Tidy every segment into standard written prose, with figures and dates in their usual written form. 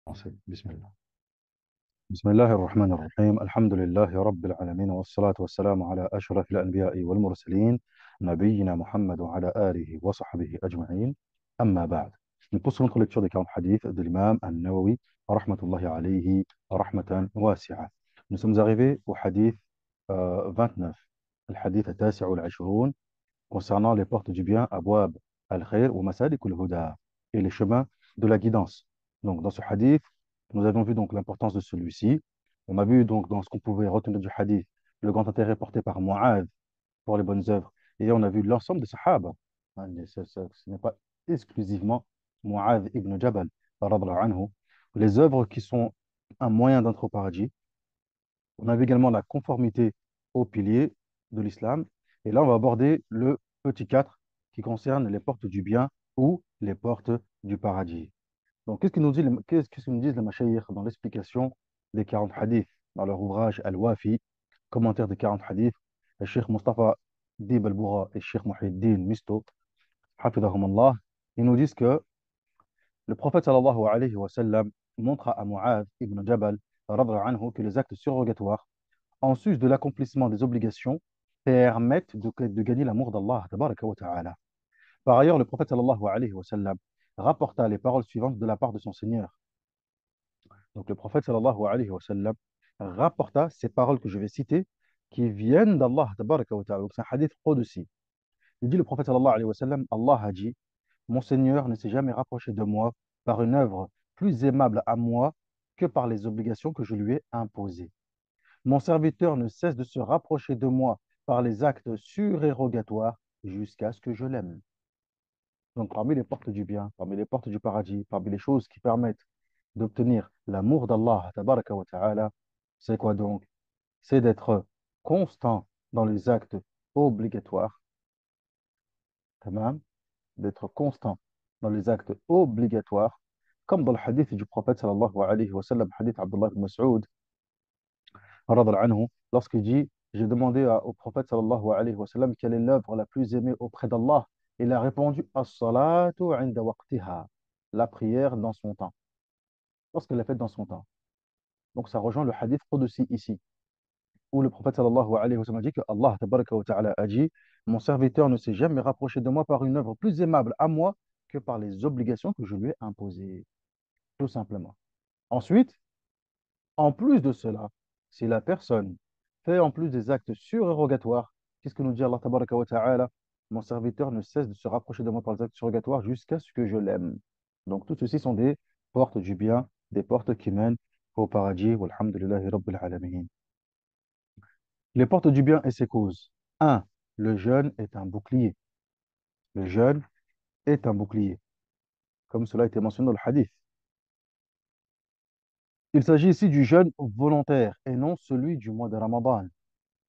بسم الله. بسم الله الرحمن الرحيم. الحمد لله رب العالمين، والصلاة والسلام على أشرف الأنبياء والمرسلين، نبينا محمد وعلى آله وصحبه أجمعين. أما بعد. Nous poursuivons notre lecture des 40 hadiths de l'imam An-Nawawi, rahmatullahi alayhi, rahmatan wasi'a. Nous sommes arrivés au hadith 29, le hadith التاسع والعشرون, concernant les portes du bien, Abwab al-Khair ou Masalik al-Huda, et les chemins de la guidance. Donc, dans ce hadith, nous avons vu donc l'importance de celui-ci. On a vu donc dans ce qu'on pouvait retenir du hadith le grand intérêt porté par Mu'adh pour les bonnes œuvres. Et on a vu l'ensemble des Sahaba. Ce n'est pas exclusivement Mu'adh ibn Jabal, radhiyallahu anhu. Les œuvres qui sont un moyen d'entrer au paradis. On a vu également la conformité aux piliers de l'islam. Et là, on va aborder le petit 4 qui concerne les portes du bien ou les portes du paradis. Donc, qu'est-ce que nous disent les mashayikh dans l'explication des 40 hadiths, dans leur ouvrage Al-Wafi, commentaire des 40 hadiths, le Cheikh Mustafa Dib al-Boura et le Cheikh Muhyiddin Misto, hafidhahumallah, ils nous disent que le prophète sallallahu alayhi wa sallam montre à Mu'adh ibn Jabal radhiyallahu anhu que les actes surrogatoires, en sus de l'accomplissement des obligations, permettent de gagner l'amour d'Allah tabaraka wa ta'ala. Par ailleurs, le prophète sallallahu alayhi wa sallam rapporta les paroles suivantes de la part de son Seigneur. Donc le prophète sallallahu alayhi wa sallam rapporta ces paroles que je vais citer qui viennent d'Allah tabaraka wa ta'ala. Donc c'est un hadith qudsi. Il dit le prophète sallallahu alayhi wa sallam, Allah a dit, mon Seigneur ne s'est jamais rapproché de moi par une œuvre plus aimable à moi que par les obligations que je lui ai imposées. Mon serviteur ne cesse de se rapprocher de moi par les actes surérogatoires jusqu'à ce que je l'aime. Donc, parmi les portes du bien, parmi les portes du paradis, parmi les choses qui permettent d'obtenir l'amour d'Allah, tabaraka wa ta'ala, c'est quoi donc? C'est d'être constant dans les actes obligatoires, tamam, d'être constant dans les actes obligatoires, comme dans le hadith du prophète sallallahu alayhi wa sallam, hadith Abdullah ibn Mas'ud, radhiyallahu anhu, lorsqu'il dit, j'ai demandé au prophète sallallahu alayhi wa sallam quelle est l'œuvre la plus aimée auprès d'Allah. Il a répondu, as-salatu 'inda waqtiha, la prière dans son temps, lorsqu'elle est faite dans son temps. Donc ça rejoint le hadith Qudsi ici, où le prophète sallallahu alayhi wa sallam dit que Allah tabaraka wa ta'ala a dit, mon serviteur ne s'est jamais rapproché de moi par une œuvre plus aimable à moi que par les obligations que je lui ai imposées, tout simplement. Ensuite, en plus de cela, si la personne fait en plus des actes surérogatoires, qu'est-ce que nous dit Allah tabaraka wa ta'ala? Mon serviteur ne cesse de se rapprocher de moi par les actes surérogatoires jusqu'à ce que je l'aime. Donc, tout ceci sont des portes du bien, des portes qui mènent au paradis. Walhamdulillahi rabbil alamin. Les portes du bien et ses causes. Un, le jeûne est un bouclier. Le jeûne est un bouclier, comme cela a été mentionné dans le hadith. Il s'agit ici du jeûne volontaire et non celui du mois de Ramadan.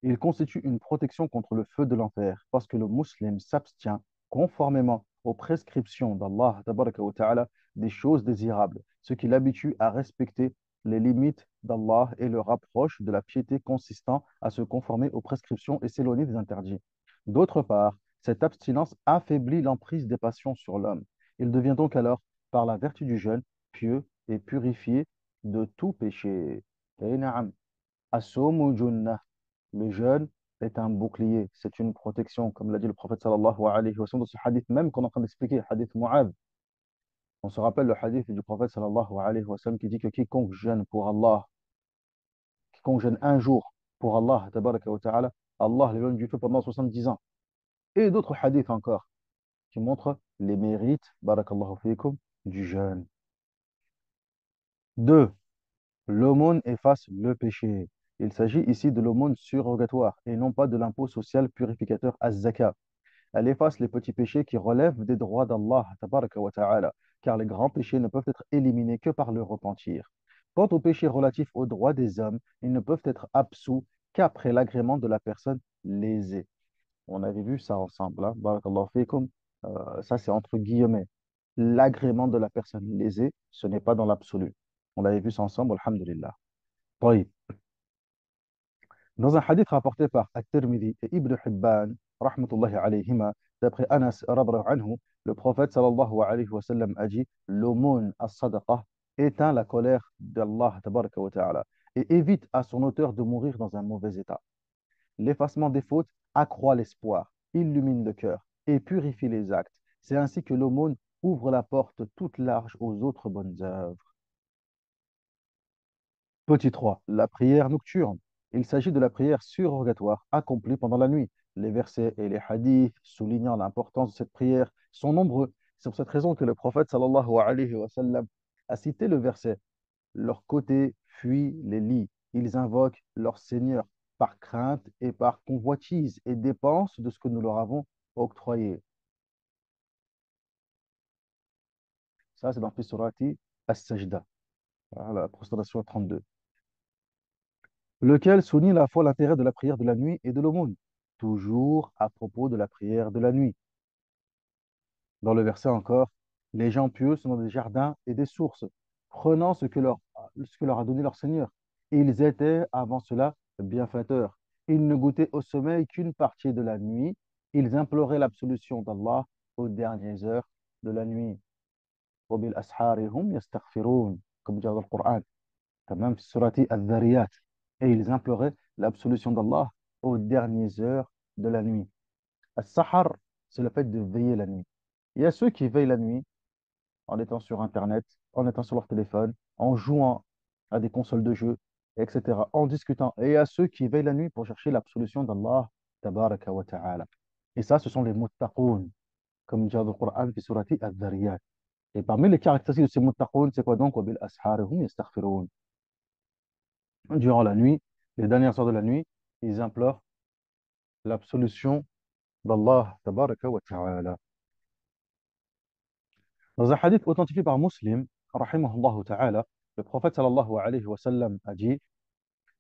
Il constitue une protection contre le feu de l'enfer parce que le musulman s'abstient conformément aux prescriptions d'Allah tabaraka wa ta'ala des choses désirables, ce qui l'habitue à respecter les limites d'Allah et le rapproche de la piété consistant à se conformer aux prescriptions et s'éloigner des interdits. D'autre part, cette abstinence affaiblit l'emprise des passions sur l'homme. Il devient donc alors, par la vertu du jeûne, pieux et purifié de tout péché. Et na'am, as-sawmu junnah. Le jeûne est un bouclier, c'est une protection, comme l'a dit le prophète sallallahu alayhi wa sallam dans ce hadith même qu'on est en train d'expliquer, le hadith Mu'adh. On se rappelle le hadith du prophète sallallahu alayhi wa sallam qui dit que quiconque jeûne pour Allah, quiconque jeûne un jour pour Allah, tabaraka wa ta'ala, Allah l'éloigne du feu pendant 70 ans. Et d'autres hadiths encore qui montrent les mérites, barakallahu fikum, du jeûne. 2. L'aumône efface le péché. Il s'agit ici de l'aumône surrogatoire et non pas de l'impôt social purificateur az-zaka. Elle efface les petits péchés qui relèvent des droits d'Allah, tabaraka wa ta'ala, car les grands péchés ne peuvent être éliminés que par le repentir. Quant aux péchés relatifs aux droits des hommes, ils ne peuvent être absous qu'après l'agrément de la personne lésée. On avait vu ça ensemble, hein? Barakallahu fikum. Ça, c'est entre guillemets. L'agrément de la personne lésée, ce n'est pas dans l'absolu. On avait vu ça ensemble, alhamdulillah. طيب. Dans un hadith rapporté par At-Tirmidhi et Ibn Hibban, rahmatullahi alayhima, d'après Anas radhiyallahu anhu, le prophète sallallahu alayhi wa sallam a dit l'aumône as-sadaqa éteint la colère d'Allah tabaraka wa ta'ala et évite à son auteur de mourir dans un mauvais état. L'effacement des fautes accroît l'espoir, illumine le cœur et purifie les actes. C'est ainsi que l'aumône ouvre la porte toute large aux autres bonnes œuvres. Petit 3, la prière nocturne. Il s'agit de la prière surrogatoire accomplie pendant la nuit. Les versets et les hadiths soulignant l'importance de cette prière sont nombreux. C'est pour cette raison que le prophète sallallahu alayhi wa sallam a cité le verset. Leur côté fuit les lits. Ils invoquent leur Seigneur par crainte et par convoitise et dépensent de ce que nous leur avons octroyé. Ça, c'est dans Surati As-Sajda, la prostration 32, lequel souligne à la fois l'intérêt de la prière de la nuit et de l'aumône, toujours à propos de la prière de la nuit. Dans le verset encore, les gens pieux sont dans des jardins et des sources, prenant ce que leur a donné leur Seigneur. Ils étaient avant cela bienfaiteurs. Ils ne goûtaient au sommeil qu'une partie de la nuit. Ils imploraient l'absolution d'Allah aux dernières heures de la nuit. وبالأسحار هم يستغفرون, comme dit dans le Coran, même surati al-Dhariyat. Et ils imploraient l'absolution d'Allah aux dernières heures de la nuit. As-Sahar, c'est le fait de veiller la nuit. Il y a ceux qui veillent la nuit en étant sur Internet, en étant sur leur téléphone, en jouant à des consoles de jeux, etc., en discutant. Et il y a ceux qui veillent la nuit pour chercher l'absolution d'Allah, tabaraka wa ta'ala. Et ça, ce sont les muttaqoun, comme dit dans le Coran, في surati al-Dhariyat. Et parmi les caractéristiques de ces muttaqoun, c'est quoi donc? وَبِالْأَسْحَارِ هُمْ يَسْتَغْفِرُونَ. Durant la nuit, les dernières heures de la nuit, ils implorent l'absolution d'Allah, tabaraka wa ta'ala. Dans un hadith authentifié par Muslim, rahimahullah ta'ala, le prophète sallallahu alayhi wa sallam a dit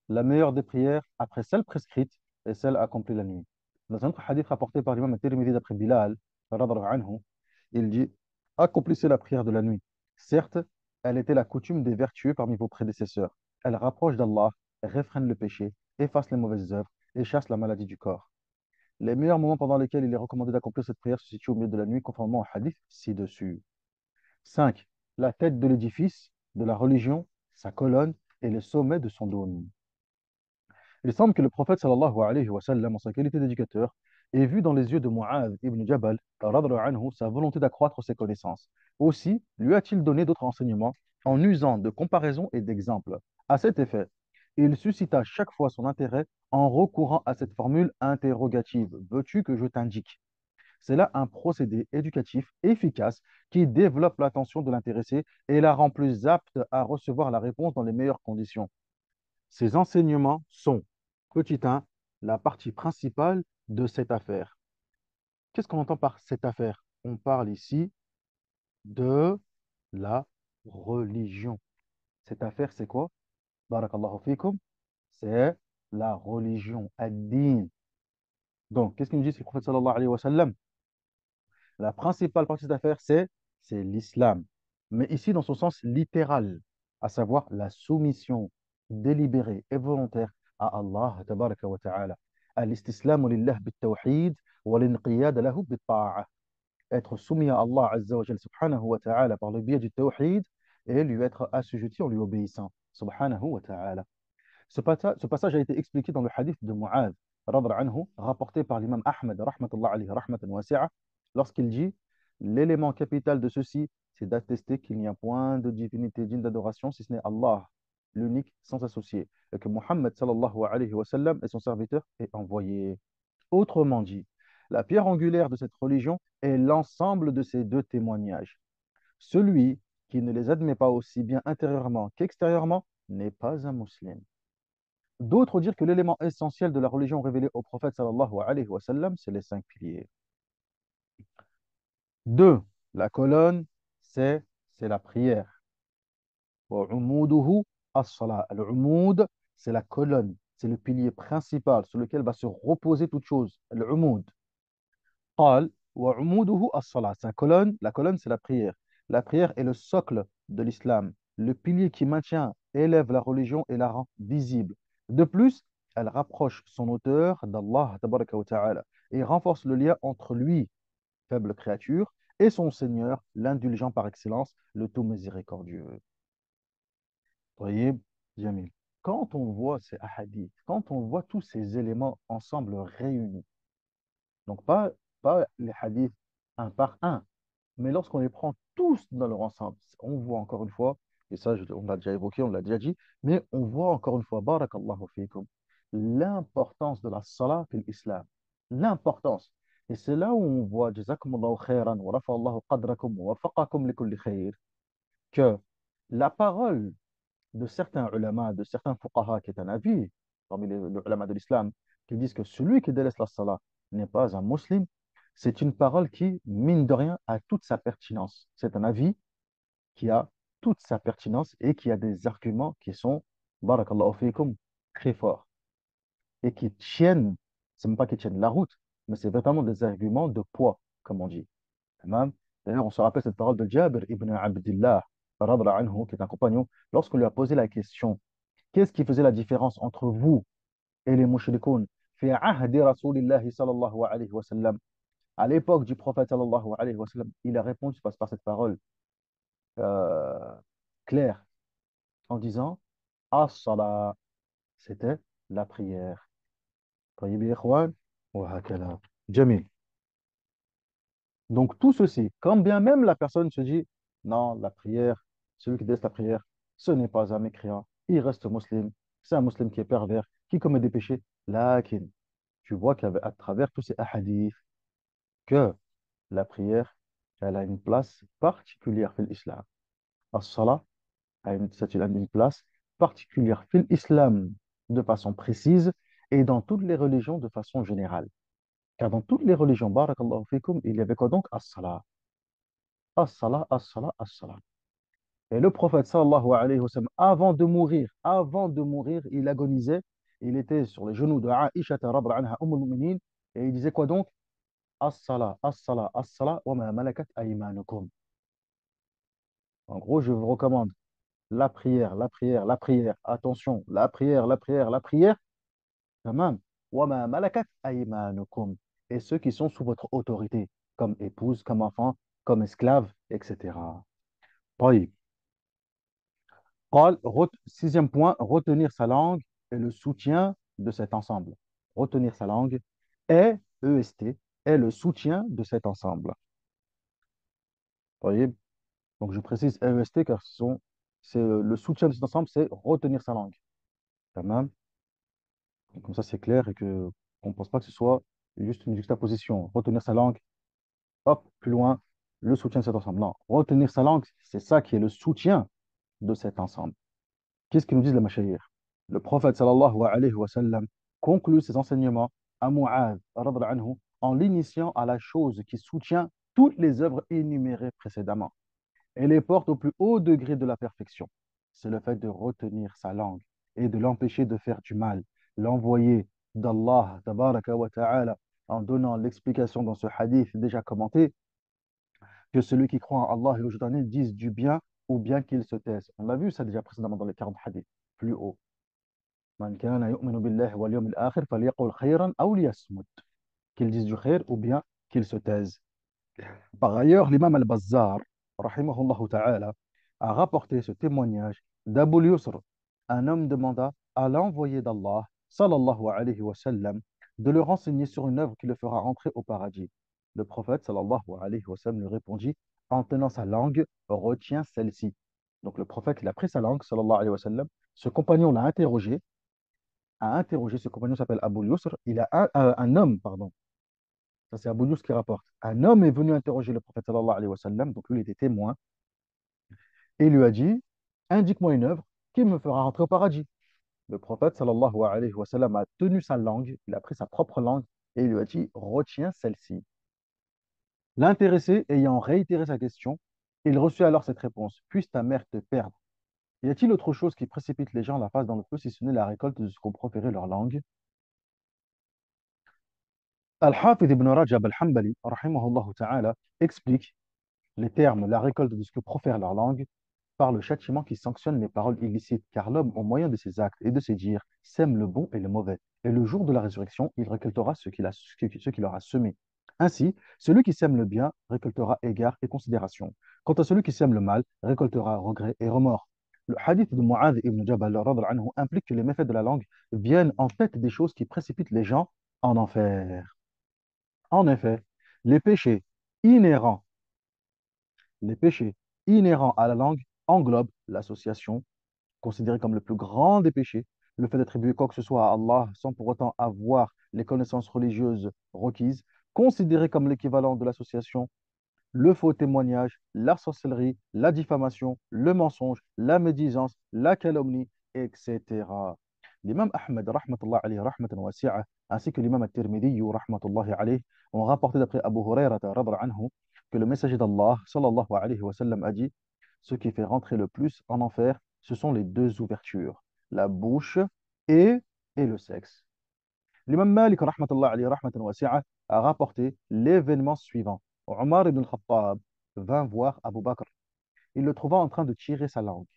la meilleure des prières après celle prescrite est celle accomplie la nuit. Dans un autre hadith rapporté par l'imam al-Tirmidhi d'après Bilal, radhiyallahu anhu, il dit accomplissez la prière de la nuit. Certes, elle était la coutume des vertueux parmi vos prédécesseurs. Elle rapproche d'Allah, réfrène le péché, efface les mauvaises œuvres et chasse la maladie du corps. Les meilleurs moments pendant lesquels il est recommandé d'accomplir cette prière se situent au milieu de la nuit, conformément au hadith ci-dessus. 5. La tête de l'édifice, de la religion, sa colonne et le sommet de son dôme. Il semble que le prophète sallallahu alayhi wa sallam, en sa qualité d'éducateur, ait vu dans les yeux de Mu'adh ibn Jabal radhiyallahu anhu, sa volonté d'accroître ses connaissances. Aussi, lui a-t-il donné d'autres enseignements en usant de comparaisons et d'exemples. À cet effet, il suscita chaque fois son intérêt en recourant à cette formule interrogative. Veux-tu que je t'indique? C'est là un procédé éducatif efficace qui développe l'attention de l'intéressé et la rend plus apte à recevoir la réponse dans les meilleures conditions. Ces enseignements sont, petit 1, la partie principale de cette affaire. Qu'est-ce qu'on entend par cette affaire? On parle ici de la religion. Cette affaire, c'est quoi? Barakallahu fikum. C'est la religion, ad-din. Donc, qu'est-ce qu'il nous dit, c'est le prophète sallallahu alayhi wa sallam? La principale partie de l'affaire, c'est l'islam. Mais ici, dans son sens littéral, à savoir la soumission délibérée et volontaire à Allah, tabaraka wa ta'ala. Al-istislamu lillah bit-tawhid wa l'inqiyad lahu bit-ta'a. Être soumis à Allah azza wa jalla subhanahu wa ta'ala par le biais du tawhid et lui être assujetti en lui obéissant, subhanahu wa ta'ala. Ce passage a été expliqué dans le hadith de Mu'adh, radhiyallahu anhu, rapporté par l'imam Ahmed, rahmatullah alayhi, rahmatan wasi'a, lorsqu'il dit l'élément capital de ceci, c'est d'attester qu'il n'y a point de divinité digne d'adoration si ce n'est Allah, l'unique sans associé, et que Muhammad sallallahu alayhi wa sallam est son serviteur et envoyé. Autrement dit, la pierre angulaire de cette religion est l'ensemble de ces deux témoignages. Celui qui ne les admet pas aussi bien intérieurement qu'extérieurement n'est pas un musulman. D'autres dirent que l'élément essentiel de la religion révélée au prophète sallallahu alayhi wa sallam, c'est les cinq piliers. Deux, la colonne, c'est la prière. وعموده الصلاة. العمود, c'est la colonne, c'est le pilier principal sur lequel va se reposer toute chose. العمود. قال وعموده الصلاة. Sa colonne, la colonne, c'est la prière. La prière est le socle de l'islam, le pilier qui maintient, élève la religion et la rend visible. De plus, elle rapproche son auteur d'Allah tabaraka wa ta'ala et renforce le lien entre lui, faible créature, et son Seigneur, l'indulgent par excellence, le tout miséricordieux. Tayyib, Jamil. Quand on voit ces hadiths, quand on voit tous ces éléments ensemble réunis, donc pas les hadiths un par un, mais lorsqu'on les prend tous dans leur ensemble, on voit encore une fois, et ça on l'a déjà évoqué, on l'a déjà dit, mais on voit encore une fois, barakallahu fikum, l'importance de la salat fil islam. L'importance. Et c'est là où on voit, jazakumullahu khairan, wa rafa'allahu qadrakum, wa waffaqakum li kulli khair, que la parole de certains ulama, de certains fuqaha, qui est un avis parmi les ulama de l'islam, qui disent que celui qui délaisse la salat n'est pas un musulman, c'est une parole qui, mine de rien, a toute sa pertinence. C'est un avis qui a toute sa pertinence et qui a des arguments qui sont, barakallahu fikum, très forts et qui tiennent, c'est même pas qui tiennent la route, mais c'est vraiment des arguments de poids, comme on dit. Tamam. D'ailleurs, on se rappelle cette parole de Jabir ibn Abdullah, radra anhu, qui est un compagnon, lorsqu'on lui a posé la question, qu'est-ce qui faisait la différence entre vous et les mushrikoun fi ahdi Rasulillahi sallallahu alayhi wa sallam, à l'époque du prophète sallallahu alayhi wa sallam, il a répondu par cette parole euh, claire en disant As-salat, c'était la prière. طيب يا إخوان وهكذا. Jamil. Donc tout ceci, quand bien même la personne se dit non, la prière, celui qui délaisse la prière, ce n'est pas un mécréant, il reste musulman, c'est un musulman qui est pervers, qui commet des péchés. Lakin, tu vois qu'à travers tous ces hadiths, que la prière, elle a une place particulière dans l'islam. As-salat c'est une place particulière dans l'islam de façon précise et dans toutes les religions de façon générale. Car dans toutes les religions, barakallahu fikum, il y avait quoi donc? As-salat. As-salat, as-salat, as-salat. Et le prophète sallallahu alayhi wa sallam, avant de mourir, il agonisait. Il était sur les genoux de Aïcha radhiyallahu anha, al-Mu'minin, et il disait quoi donc? As-salat, as-salat, as-salat, wa ma malakat aymanukum. En gros, je vous recommande la prière, la prière, la prière. Attention, la prière, la prière, la prière. Tamam. Wa ma malakat aymanukum. Et ceux qui sont sous votre autorité, comme épouse, comme enfant, comme esclave, etc. طيب. Sixième point, retenir sa langue et le soutien de cet ensemble. Retenir sa langue est, EST, est le soutien de cet ensemble. Voyez. Donc je précise EST car c'est le soutien de cet ensemble, c'est retenir sa langue. Tamam. Donc, comme ça c'est clair et que on ne pense pas que ce soit juste une juxtaposition. Retenir sa langue, hop, plus loin, le soutien de cet ensemble. Non, retenir sa langue, c'est ça qui est le soutien de cet ensemble. Qu'est-ce que nous disent les mashayikh? Le prophète sallallahu alayhi wa sallam conclut ses enseignements à Mu'adh radhiyallahu anhu en l'initiant à la chose qui soutient toutes les œuvres énumérées précédemment et les porte au plus haut degré de la perfection. C'est le fait de retenir sa langue et de l'empêcher de faire du mal. L'envoyer d'Allah tabaraka wa ta'ala en donnant l'explication dans ce hadith déjà commenté que celui qui croit en Allah et au jour dernier dise du bien ou bien qu'il se taise. On l'a vu ça déjà précédemment dans les 40 hadiths, plus haut. Man kana yu'minu billahi wal yawmil akhir falyaqul khayran aw liyasmut. Qu'il dise du khair ou bien qu'il se taise. Par ailleurs, l'imam al-Bazzar, rahimahullah ta'ala, a rapporté ce témoignage d'Abu Yusr. Un homme demanda à l'envoyé d'Allah, sallallahu alayhi wa sallam, de le renseigner sur une œuvre qui le fera rentrer au paradis. Le prophète, sallallahu alayhi wa sallam, lui répondit, en tenant sa langue, retiens celle-ci. Donc le prophète, il a pris sa langue, sallallahu alayhi wa sallam. Ce compagnon l'a interrogé, ce compagnon s'appelle Abu Yusr. Il a un homme, pardon, ça, c'est Abu Yusr qui rapporte. Un homme est venu interroger le prophète sallallahu alayhi wa sallam, donc lui, il était témoin, et il lui a dit, indique-moi une œuvre qui me fera rentrer au paradis. Le prophète sallallahu alayhi wa sallam a tenu sa langue, il a pris sa propre langue, et il lui a dit, retiens celle-ci. L'intéressé ayant réitéré sa question, il reçut alors cette réponse, puisse ta mère te perdre. Y a-t-il autre chose qui précipite les gens la face dans le feu si ce n'est la récolte de ce qu'ont proféré leur langue? Al-Hafid ibn Rajab al-Hanbali, rahimahullah ta'ala, explique les termes, la récolte de ce que profère leur langue, par le châtiment qui sanctionne les paroles illicites, car l'homme, au moyen de ses actes et de ses dires, sème le bon et le mauvais. Et le jour de la résurrection, il récoltera ce qu'il aura semé. Ainsi, celui qui sème le bien récoltera égard et considération. Quant à celui qui sème le mal, récoltera regret et remords. Le hadith de Mu'adh ibn Jabal radhiyallahu anhu implique que les méfaits de la langue viennent en tête des choses qui précipitent les gens en enfer. En effet, les péchés inhérents, les péchés inhérents à la langue englobent l'association, considérée comme le plus grand des péchés, le fait d'attribuer quoi que ce soit à Allah sans pour autant avoir les connaissances religieuses requises, considéré comme l'équivalent de l'association, le faux témoignage, la sorcellerie, la diffamation, le mensonge, la médisance, la calomnie, etc. L'imam Ahmed, rahmatullah alayhi, rahmatan wasi'a, ainsi que l'imam At-Tirmidhi, rahmatullah alayhi, ont rapporté d'après Abu Hurairah, radhiyallahu anhu, que le messager d'Allah, sallallahu alayhi wa sallam, a dit: ce qui fait rentrer le plus en enfer, ce sont les deux ouvertures, la bouche et, et le sexe. L'imam Malik, rahmatullah alayhi, rahmatan wasi'a, a rapporté l'événement suivant. Omar ibn al-Khattab vint voir Abu Bakr. Il le trouva en train de tirer sa langue.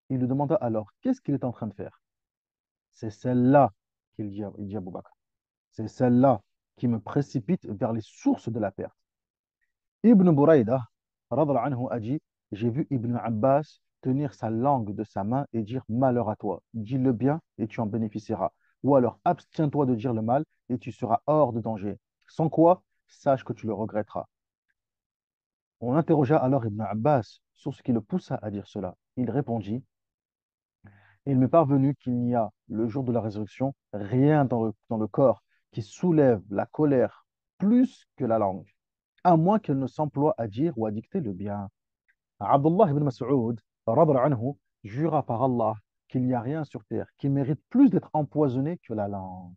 Il lui demanda alors qu'est-ce qu'il est en train de faire. C'est celle-là il dit à Abu Bakr. C'est celle-là qui me précipite vers les sources de la perte. Ibn Buraïda, radhiyallahu anhu, a dit: j'ai vu Ibn Abbas tenir sa langue de sa main et dire malheur à toi. Dis le bien et tu en bénéficieras. Ou alors abstiens-toi de dire le mal et tu seras hors de danger. Sans quoi, sache que tu le regretteras. On interrogea alors Ibn Abbas sur ce qui le poussa à dire cela. Il répondit: il m'est parvenu qu'il n'y a, le jour de la résurrection, rien dans le corps qui soulève la colère plus que la langue, à moins qu'elle ne s'emploie à dire ou à dicter le bien. Abdullah ibn Mas'ud, radhiyallahu anhu, jura par Allah qu'il n'y a rien sur terre qui mérite plus d'être empoisonné que la langue.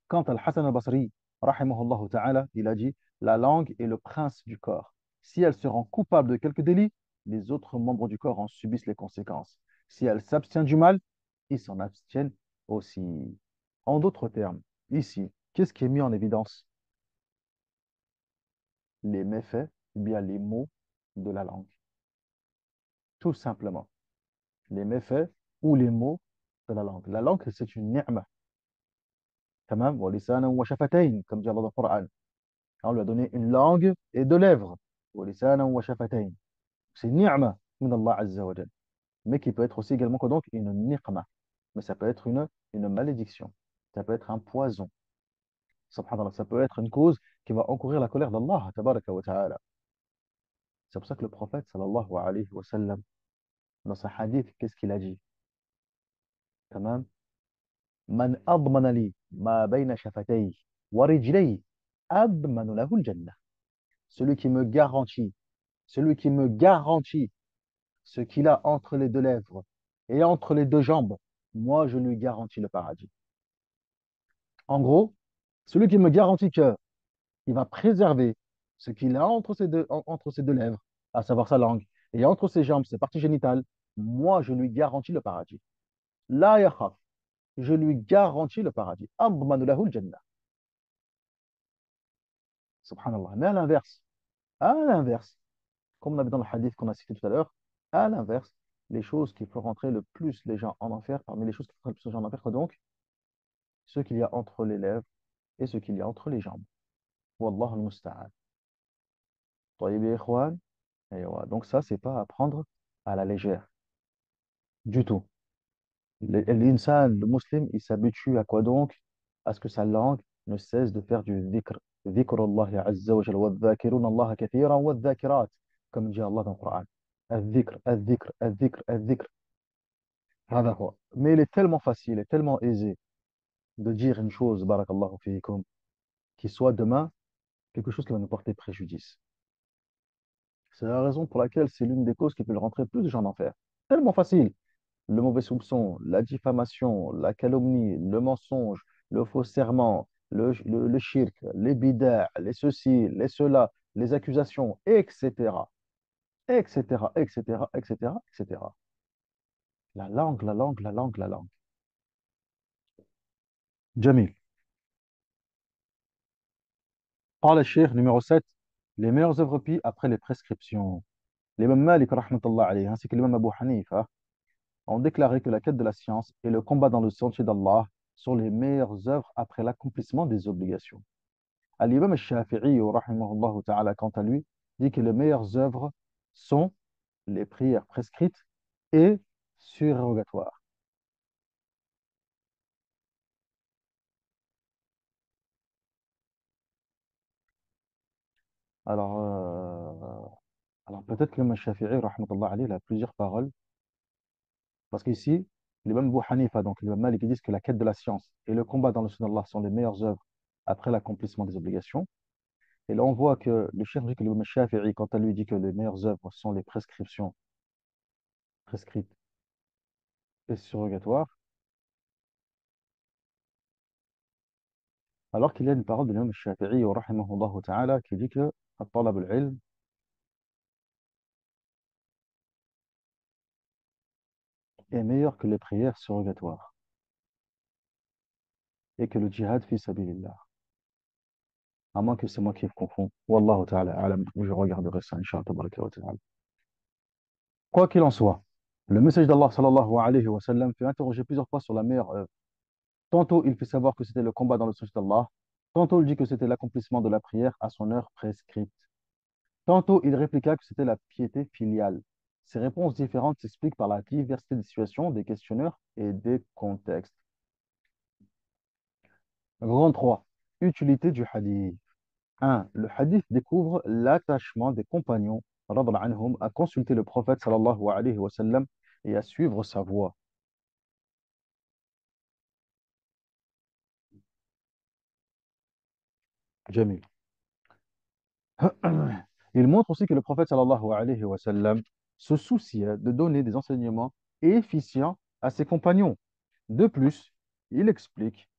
Quant à Al-Hassan al-Basri, rahimahullah ta'ala, il a dit: la langue est le prince du corps. Si elle se rend coupable de quelque délit, les autres membres du corps en subissent les conséquences. Si elle s'abstient du mal, ils s'en abstiennent aussi. En d'autres termes, ici, qu'est-ce qui est mis en évidence? Les méfaits, ou bien les maux de la langue. Tout simplement. Les méfaits ou les maux de la langue. La langue, c'est une ni'ma. Tamam, wa lisanan wa shafatayn, comme dit Allah dans le Coran. On lui a donné une langue et deux lèvres. Wa lisanan wa shafatayn. C'est ni'ma min Allah Azza wa Jal. Mais qui peut être aussi également quoi donc une niqma. Mais ça peut être une malédiction. Ça peut être un poison. Subhanallah, ça peut être une cause qui va encourir la colère d'Allah, tabaraka wa ta'ala. C'est pour ça que le prophète, sallallahu alayhi wa sallam, dans sa hadith, qu'est-ce qu'il a dit? Tamam. Man admana li ma bayna shafatayhi wa rijlayhi admanu lahu al-jannah. Celui qui me garantit, celui qui me garantit ce qu'il a entre les deux lèvres et entre les deux jambes, moi je lui garantis le paradis. En gros, celui qui me garantit qu'il va préserver ce qu'il a entre ses deux lèvres, à savoir sa langue, et entre ses jambes, ses parties génitales, moi je lui garantis le paradis. La yakhaf, je lui garantis le paradis. Admanu lahu al-jannah. Subhanallah. Mais à l'inverse, comme on a vu dans le hadith qu'on a cité tout à l'heure, à l'inverse, les choses qui font rentrer le plus les gens en enfer, parmi les choses qui font rentrer le plus les gens en enfer, quoi donc, ce qu'il y a entre les lèvres et ce qu'il y a entre les jambes. Wallah al-musta'an. طيب يا إخوان. أيوة. Donc ça, c'est pas à prendre à la légère du tout. L'insan, le musulman, il s'habitue à quoi donc? À ce que sa langue ne cesse de faire du dhikr. Dhikr Allah Azza wa Jalla, wa dhakirun Allah kathiran wa dhakirat, comme dit Allah dans le Coran. الذكر الذكر الذكر الذكر. هذا هو. Mais il est tellement facile et tellement aisé de dire une chose, barakallahu fiikum, qui soit demain quelque chose qui va nous porter préjudice. C'est la raison pour laquelle c'est l'une des causes qui peut le rentrer plus de gens en enfer. Tellement facile. Le mauvais soupçon, la diffamation, la calomnie, le mensonge, le faux serment, le shirk, les bid'a, les ceci, les cela, les accusations, etc., etc., etc., etc., etc. La langue, la langue, la langue, la langue. Jamil. قال الشيخ numéro 7, les meilleures œuvres pient après les prescriptions. L'imam Malik, rahmatullah alayhi, ainsi que l'imam Abu Hanifa, ont déclaré que la quête de la science et le combat dans le sentier d'Allah sont les meilleures œuvres après l'accomplissement des obligations. Al-Imam al-Shafi'i, rahimahullah ta'ala, quant à lui, dit que les meilleures œuvres sont les prières prescrites et Surrogatoire. Alors, alors peut-être que l'imam Shafi'i, rahmatullah alayhi, il a plusieurs paroles, parce qu'ici, l'imam Abu Hanifa, donc l'imam Malik, ils disent que la quête de la science et le combat dans le sud d'Allah sont les meilleures œuvres après l'accomplissement des obligations. Et là, on voit que le cheikh dit que l'imam Shafi'i, quand à lui dit que les meilleures œuvres sont les prescriptions prescrites et surrogatoires, alors qu'il y a une parole de l'imam Shafi'i, rahimahullah ta'ala, qui dit que الطلب العلم est meilleur que les prières surrogatoires et que le djihad fi sabilillah. À moins que c'est moi qui confonds. Wallahu ta'ala alam. Je regarderai ça, Inch'Allah tabaraka wa ta'ala. Quoi qu'il en soit, le message d'Allah sallallahu alayhi wa sallam fait interroger plusieurs fois sur la meilleure œuvre. Tantôt, il fait savoir que c'était le combat dans le sens d'Allah. Tantôt, il dit que c'était l'accomplissement de la prière à son heure prescrite. Tantôt, il répliqua que c'était la piété filiale. Ces réponses différentes s'expliquent par la diversité des situations, des questionneurs et des contextes. Grand 3. Utilité du hadith. 1. Le hadith découvre l'attachement des compagnons radhiyallahu anhum, à consulter le prophète sallallahu alayhi wa sallam et à suivre sa voie. Jamil. Il montre aussi que le prophète sallallahu alayhi wa sallam se souciait de donner des enseignements efficients à ses compagnons. De plus, il explique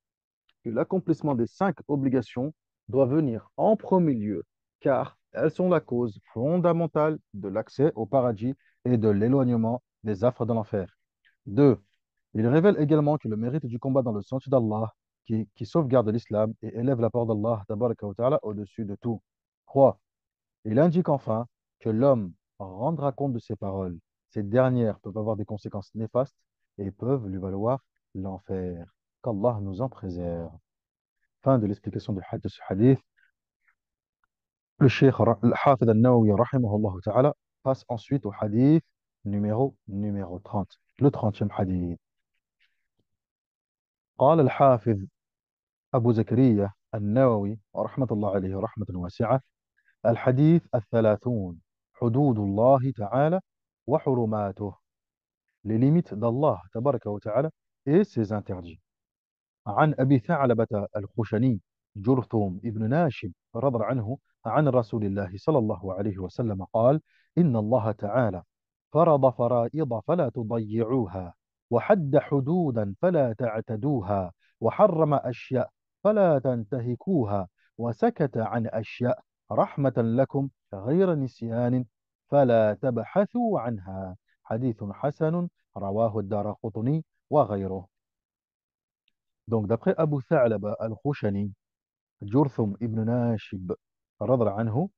que l'accomplissement des 5 obligations doit venir en premier lieu, car elles sont la cause fondamentale de l'accès au paradis et de l'éloignement des affres de l'enfer. 2. Il révèle également que le mérite du combat dans le sentier d'Allah, qui sauvegarde l'islam et élève la parole d'Allah tabaraka wa ta'ala au-dessus de tout. 3. Il indique enfin que l'homme rendra compte de ses paroles. Ces dernières peuvent avoir des conséquences néfastes et peuvent lui valoir l'enfer. Qu'Allah nous en préserve. Fin de l'explication de ce hadith. Le cheikh Hafid al-Nawawi rahimahullah ta'ala passe ensuite au hadith numéro 30. Le 30e hadith. قال الحافظ أبو زكريا النووي رحمة الله عليه رحمة واسعة: الحديث الثلاثون حدود الله تعالى وحرماته. Les limites d'Allah tabaraka wa ta'ala et ses interdits. عن أبي ثعلبة الخشني جرثوم ابن ناشب رضي الله عنه عن رسول الله صلى الله عليه وسلم قال: إن الله تعالى فرض فرائض فلا تضيعوها، وحد حدودا فلا تعتدوها، وحرم أشياء فلا تنتهكوها، وسكت عن أشياء رحمة لكم غير نسيان فلا تبحثوا عنها. حديث حسن رواه الدارقطني وغيره. Donc, d'après Abu Tha'laba al-Khushani, Jurthum ibn Nashib, radra anhu,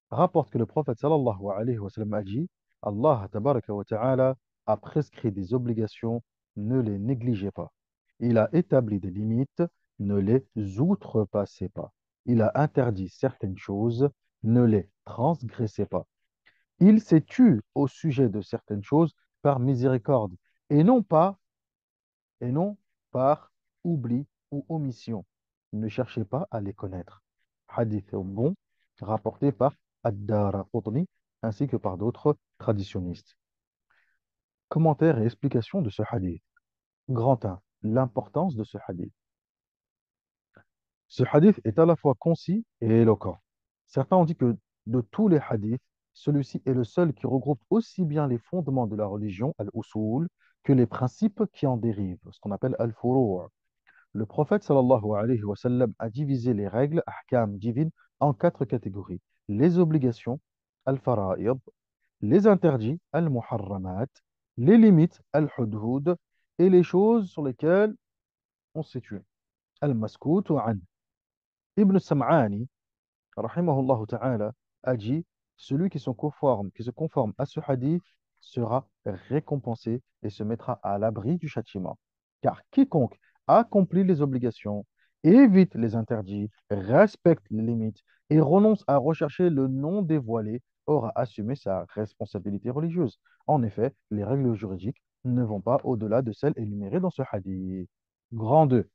rapporte que le prophète sallallahu alayhi wa sallam a dit: Allah tabaraka wa ta'ala a prescrit des obligations, ne les négligez pas. Il a établi des limites, ne les outrepassez pas. Il a interdit certaines choses, ne les transgressez pas. Il s'est tu au sujet de certaines choses par miséricorde et non pas et non par oubli ou omission. Ne cherchez pas à les connaître. Hadith bon, rapporté par Ad-Daraqutni ainsi que par d'autres traditionnistes. Commentaire et explication de ce hadith. Grand 1. L'importance de ce hadith. Ce hadith est à la fois concis et éloquent. Certains ont dit que de tous les hadiths, celui-ci est le seul qui regroupe aussi bien les fondements de la religion, al-usul, que les principes qui en dérivent, ce qu'on appelle al-furu'. Le prophète sallallahu alayhi wa sallam a divisé les règles, ahkam divines, en 4 catégories. Les obligations, al-fara'id, les interdits, al-muharramat, les limites, al-hudud, et les choses sur lesquelles on se situe, al-maskout an. Ibn Sam'ani rahimahullah ta'ala, a dit: celui qui se conforme à ce hadith sera récompensé et se mettra à l'abri du châtiment. Car quiconque accomplit les obligations, évite les interdits, respecte les limites et renonce à rechercher le non dévoilé aura assumé sa responsabilité religieuse. En effet, les règles juridiques ne vont pas au-delà de celles énumérées dans ce hadith. Grand 2.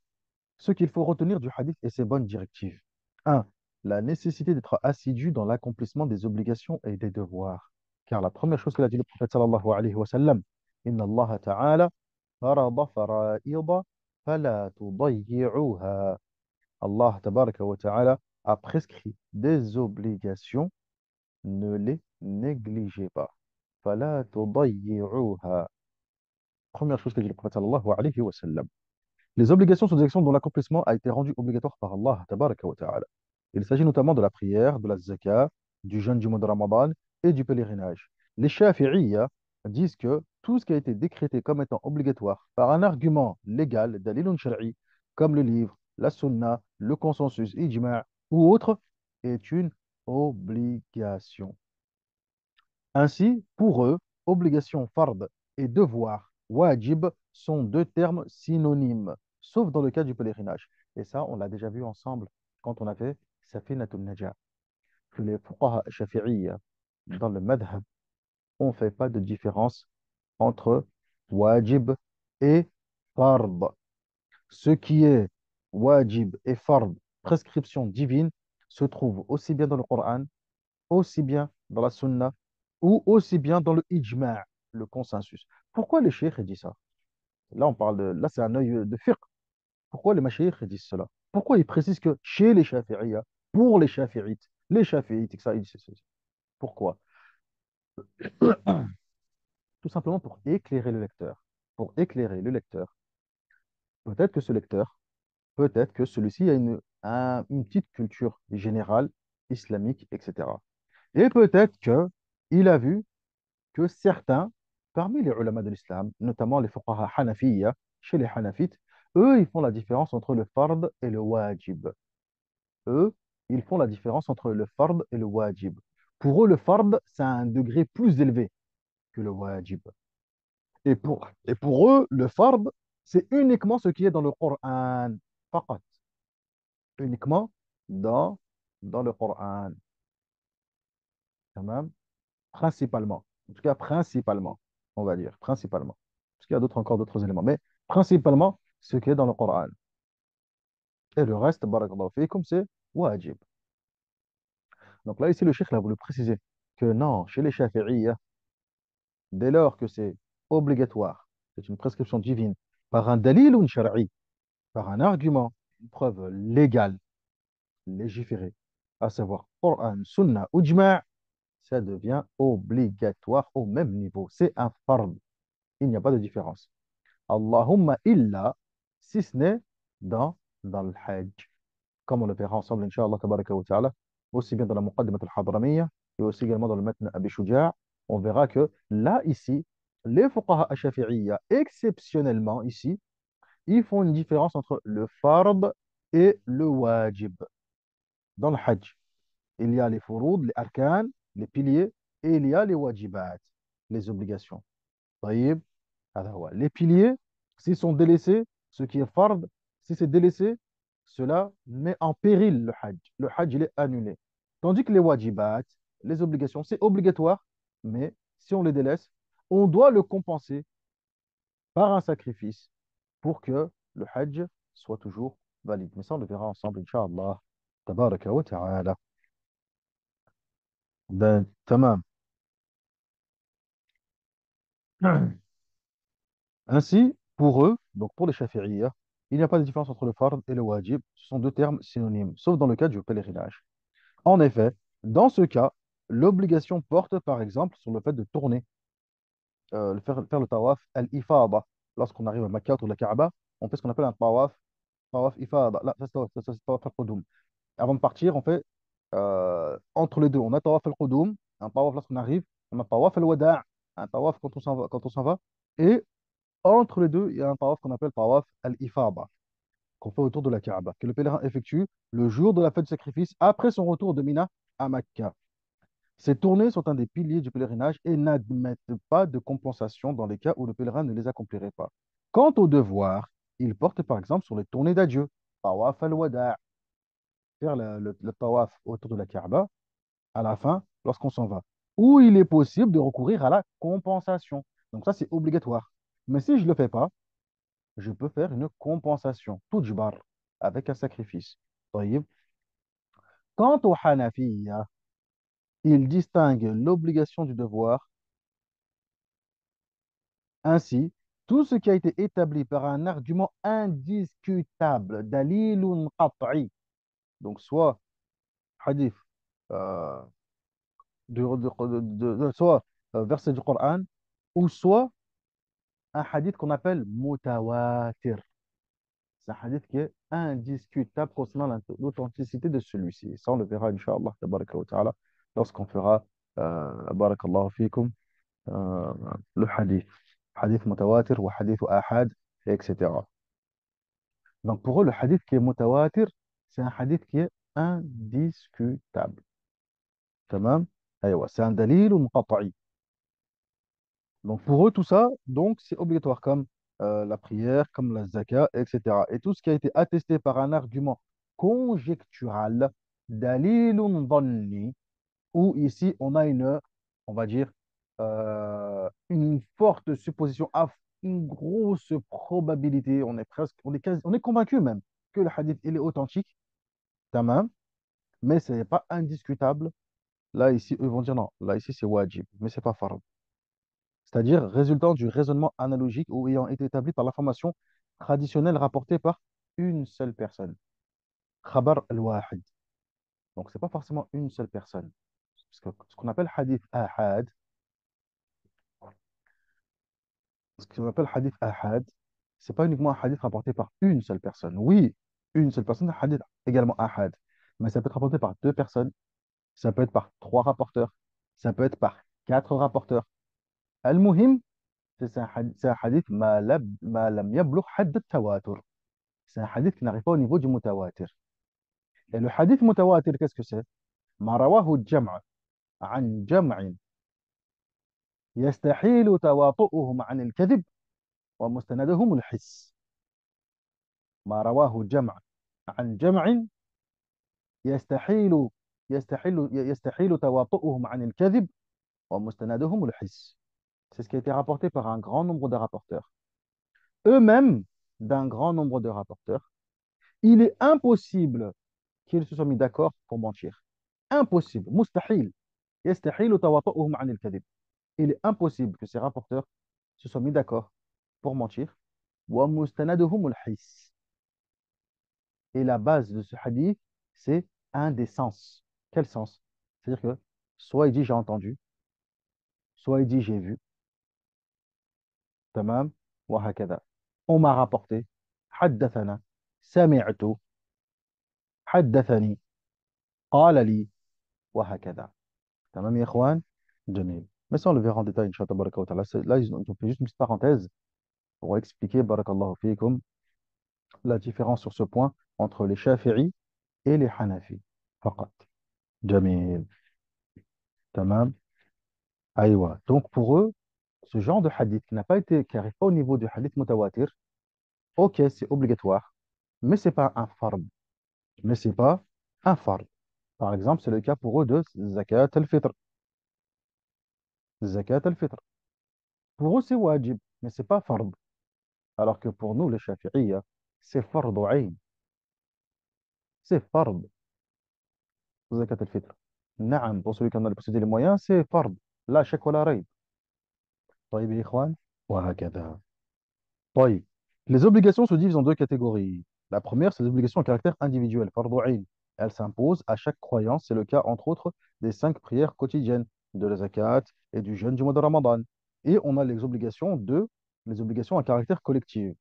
Ce qu'il faut retenir du hadith et ses bonnes directives. 1. La nécessité d'être assidu dans l'accomplissement des obligations et des devoirs. Car la première chose qu'il a dit le prophète sallallahu alayhi wa sallam, Inna Allah ta'ala farada fara'ida fala tudayyi'uha. Allah tabaraka wa ta'ala a prescrit des obligations, ne les négligez pas. Fala tudayyi'uha. Première chose qu'a dit le prophète sallallahu alayhi wa sallam. Les obligations sont des actions dont l'accomplissement a été rendu obligatoire par Allah tabaraka wa ta'ala. Il s'agit notamment de la prière, de la zakat, du jeûne du mois de Ramadan et du pèlerinage. Les Shafi'iyya disent que tout ce qui a été décrété comme étant obligatoire par un argument légal, dalilun shar'i, comme le livre, la sunna, le consensus, ijma' ou autre, est une obligation. Ainsi, pour eux, obligation fard et devoir wajib sont deux termes synonymes, sauf dans le cas du pèlerinage. Et ça, on l'a déjà vu ensemble quand on a fait Safinatun Najah, que les fuqaha shafi'iyya dans le madhab, on ne fait pas de différence entre wajib et fard. Ce qui est wajib et fard, prescription divine, se trouve aussi bien dans le Coran, aussi bien dans la sunna, ou aussi bien dans le ijma', le consensus. Pourquoi les cheikh disent ça? Là, on parle de, là, c'est un œil de fiqh. Pourquoi les mashayikh disent cela? Pourquoi ils précisent que chez les shafi'iyya, pour les shafi'ites, ça, ils disent ceci. Pourquoi? Tout simplement pour éclairer le lecteur. Pour éclairer le lecteur. Peut-être que ce lecteur, peut-être que celui-ci a une petite culture générale, islamique, etc. Et peut-être que il a vu que certains, parmi les ulama de l'islam, notamment les fuqaha hanafiyya, chez les hanafites, eux, ils font la différence entre le fard et le wajib. Eux, ils font la différence entre le fard et le wajib. Pour eux, le fard, c'est un degré plus élevé que le wajib. Et pour eux, le fard, c'est uniquement ce qui est dans le Coran. Faqat. Uniquement dans, dans le Coran. Tamam. Principalement. En tout cas, principalement, on va dire. Principalement. Parce qu'il y a encore d'autres éléments. Mais principalement, ce qui est dans le Coran. Et le reste, barakallahu fikum, c'est wajib. Donc là, ici, le cheikh a voulu préciser que non, chez les Shafi'iyya, dès lors que c'est obligatoire, c'est une prescription divine, par un dalil ou shar'i, par un argument, une preuve légale, légiférée, à savoir Coran, Sunna ou Ijma', ça devient obligatoire au même niveau. C'est un fard. Il n'y a pas de différence. Allahumma illa, si ce n'est dans, dans le Hajj. Comme on le verra ensemble, Inch'Allah, tabaraka wa ta'ala, aussi bien dans la Muqaddimat al-Hadramiyya et aussi également dans le Matn Abi Shuja', on verra que là, ici, les fuqaha ash-shafi'iyya, exceptionnellement ici, ils font une différence entre le fard et le wajib. Dans le Hajj, il y a les furoud, les arkan, les piliers, et il y a les wajibat, les obligations. طيب. Les piliers, s'ils sont délaissés, ce qui est fard, si c'est délaissé, cela met en péril le hajj. Le hajj, il est annulé. Tandis que les wajibat, les obligations, c'est obligatoire, mais si on les délaisse, on doit le compenser par un sacrifice pour que le hajj soit toujours valide. Mais ça, on le verra ensemble, Inch'Allah. Tabaraka wa ta'ala. Ben, tamam. Ainsi, pour eux, donc pour les Shafi'iyya, il n'y a pas de différence entre le fard et le wajib. Ce sont deux termes synonymes, sauf dans le cas du pèlerinage. En effet, dans ce cas, l'obligation porte par exemple sur le fait de tourner, faire le tawaf al-ifada. Lorsqu'on arrive à Makkah ou la Kaaba, on fait ce qu'on appelle un tawaf ifada. Là, ça, c'est tawaf al-qudum. Avant de partir, on fait entre les deux. On a tawaf al-qudum, un tawaf lorsqu'on arrive, on a tawaf al-wada', un tawaf quand on s'en va. Et entre les deux, il y a un tawaf qu'on appelle tawaf al-ifada, qu'on fait autour de la Kaaba, que le pèlerin effectue le jour de la fête du sacrifice après son retour de Mina à Mecca. Ces tournées sont un des piliers du pèlerinage et n'admettent pas de compensation dans les cas où le pèlerin ne les accomplirait pas. Quant au devoir, il porte par exemple sur les tournées d'adieu, tawaf al-wada', faire le tawaf autour de la Kaaba à la fin lorsqu'on s'en va, où il est possible de recourir à la compensation. Donc ça, c'est obligatoire. Mais si je ne le fais pas, je peux faire une compensation, tout jbar, avec un sacrifice. طيب. Quant au Hanafiya, il distingue l'obligation du devoir. Ainsi, tout ce qui a été établi par un argument indiscutable, dalilun qat'i, donc soit hadith, euh, soit verset du Coran, ou soit un hadith qu'on appelle mutawatir. C'est un hadith qui est indiscutable concernant l'authenticité de celui-ci. Ça, on le verra, Inch'Allah, tabaraka wa ta'ala, lorsqu'on fera, barakallahu fikum, euh, le hadith. Hadith mutawatir ou hadith ahad, etc. Donc pour eux, le hadith qui est mutawatir, c'est un hadith qui est indiscutable. Tamam? Aywa, c'est un dalil ou qat'i. Donc pour eux, tout ça, donc c'est obligatoire comme la prière, comme la zakat, etc. Et tout ce qui a été attesté par un argument conjectural, dalilun dhanni, où ici on a on va dire, une forte supposition, une grosse probabilité, on est presque, on est convaincu même que le hadith il est authentique, tamam, mais ce n'est pas indiscutable. Là ici, eux vont dire non, là ici c'est wajib, mais c'est pas fard. C'est-à-dire résultant du raisonnement analogique ou ayant été établi par l'information traditionnelle rapportée par une seule personne. Khabar al-wahid. Donc, ce n'est pas forcément une seule personne. Parce que ce qu'on appelle hadith ahad, ce qu'on appelle hadith ahad, c'est pas uniquement un hadith rapporté par une seule personne. Oui, une seule personne, un hadith également ahad. Mais ça peut être rapporté par deux personnes, ça peut être par trois rapporteurs, ça peut être par quatre rapporteurs. Al-muhim, c'est un hadith ma lam yablugh hadd al-tawatur. C'est un hadith qui n'arrive pas au niveau du mutawatir. Et le hadith mutawatir, qu'est-ce que c'est? ما رواه الجمع عن جمع يستحيل تواطؤهم عن الكذب ومستندهم الحس. ما رواه الجمع عن جمع يستحيل يستحيل تواطؤهم عن الكذب ومستندهم الحس. C'est ce qui a été rapporté par un grand nombre de rapporteurs. Eux-mêmes, d'un grand nombre de rapporteurs, il est impossible qu'ils se soient mis d'accord pour mentir. Impossible, mustahil. يستحيل تواطؤهم عن الكذب. Il est impossible que ces rapporteurs se soient mis d'accord pour mentir. ومستندهم الحس. Et la base de ce hadith, c'est un des sens. Quel sens? C'est-à-dire que soit il dit j'ai entendu, soit il dit j'ai vu. تمام وهكذا. On m'a rapporté. حدثنا. سمعت. حدثني. قال لي. وهكذا. تمام يا إخوان. جميل. Mais ça, on le verra en détail, Inch'Allah, tabaraka wa ta'ala. Là, ils ont fait juste une petite parenthèse pour expliquer, barakallahu fikum, la différence sur ce point entre les Shafi'i et les Hanafi. Faqat. Jamil. Tamam. Aïwa. Donc pour eux, ce genre de hadith qui n'arrive pas au niveau du hadith mutawatir, ok, c'est obligatoire, mais c'est pas un fard. Mais c'est pas un fard. Par exemple, c'est le cas pour eux de zakat al-fitr. Zakat al-fitr. Pour eux, c'est wajib, mais c'est pas fard. Alors que pour nous, les Shafi'iyya, c'est fard ayn. C'est fard. Zakat al-fitr. Naam, pour celui qui en a le possédé les moyens, c'est fard. La shak wa la rayb. طيب يا إخوان وهكذا. طيب. Les obligations se divisent en deux catégories. La première, c'est les obligations à caractère individuel, fardhu ayn. Elles s'imposent à chaque croyant. C'est le cas, entre autres, des 5 prières quotidiennes, de la zakat et du jeûne du mois de Ramadan. Et on a les obligations à caractère collectif,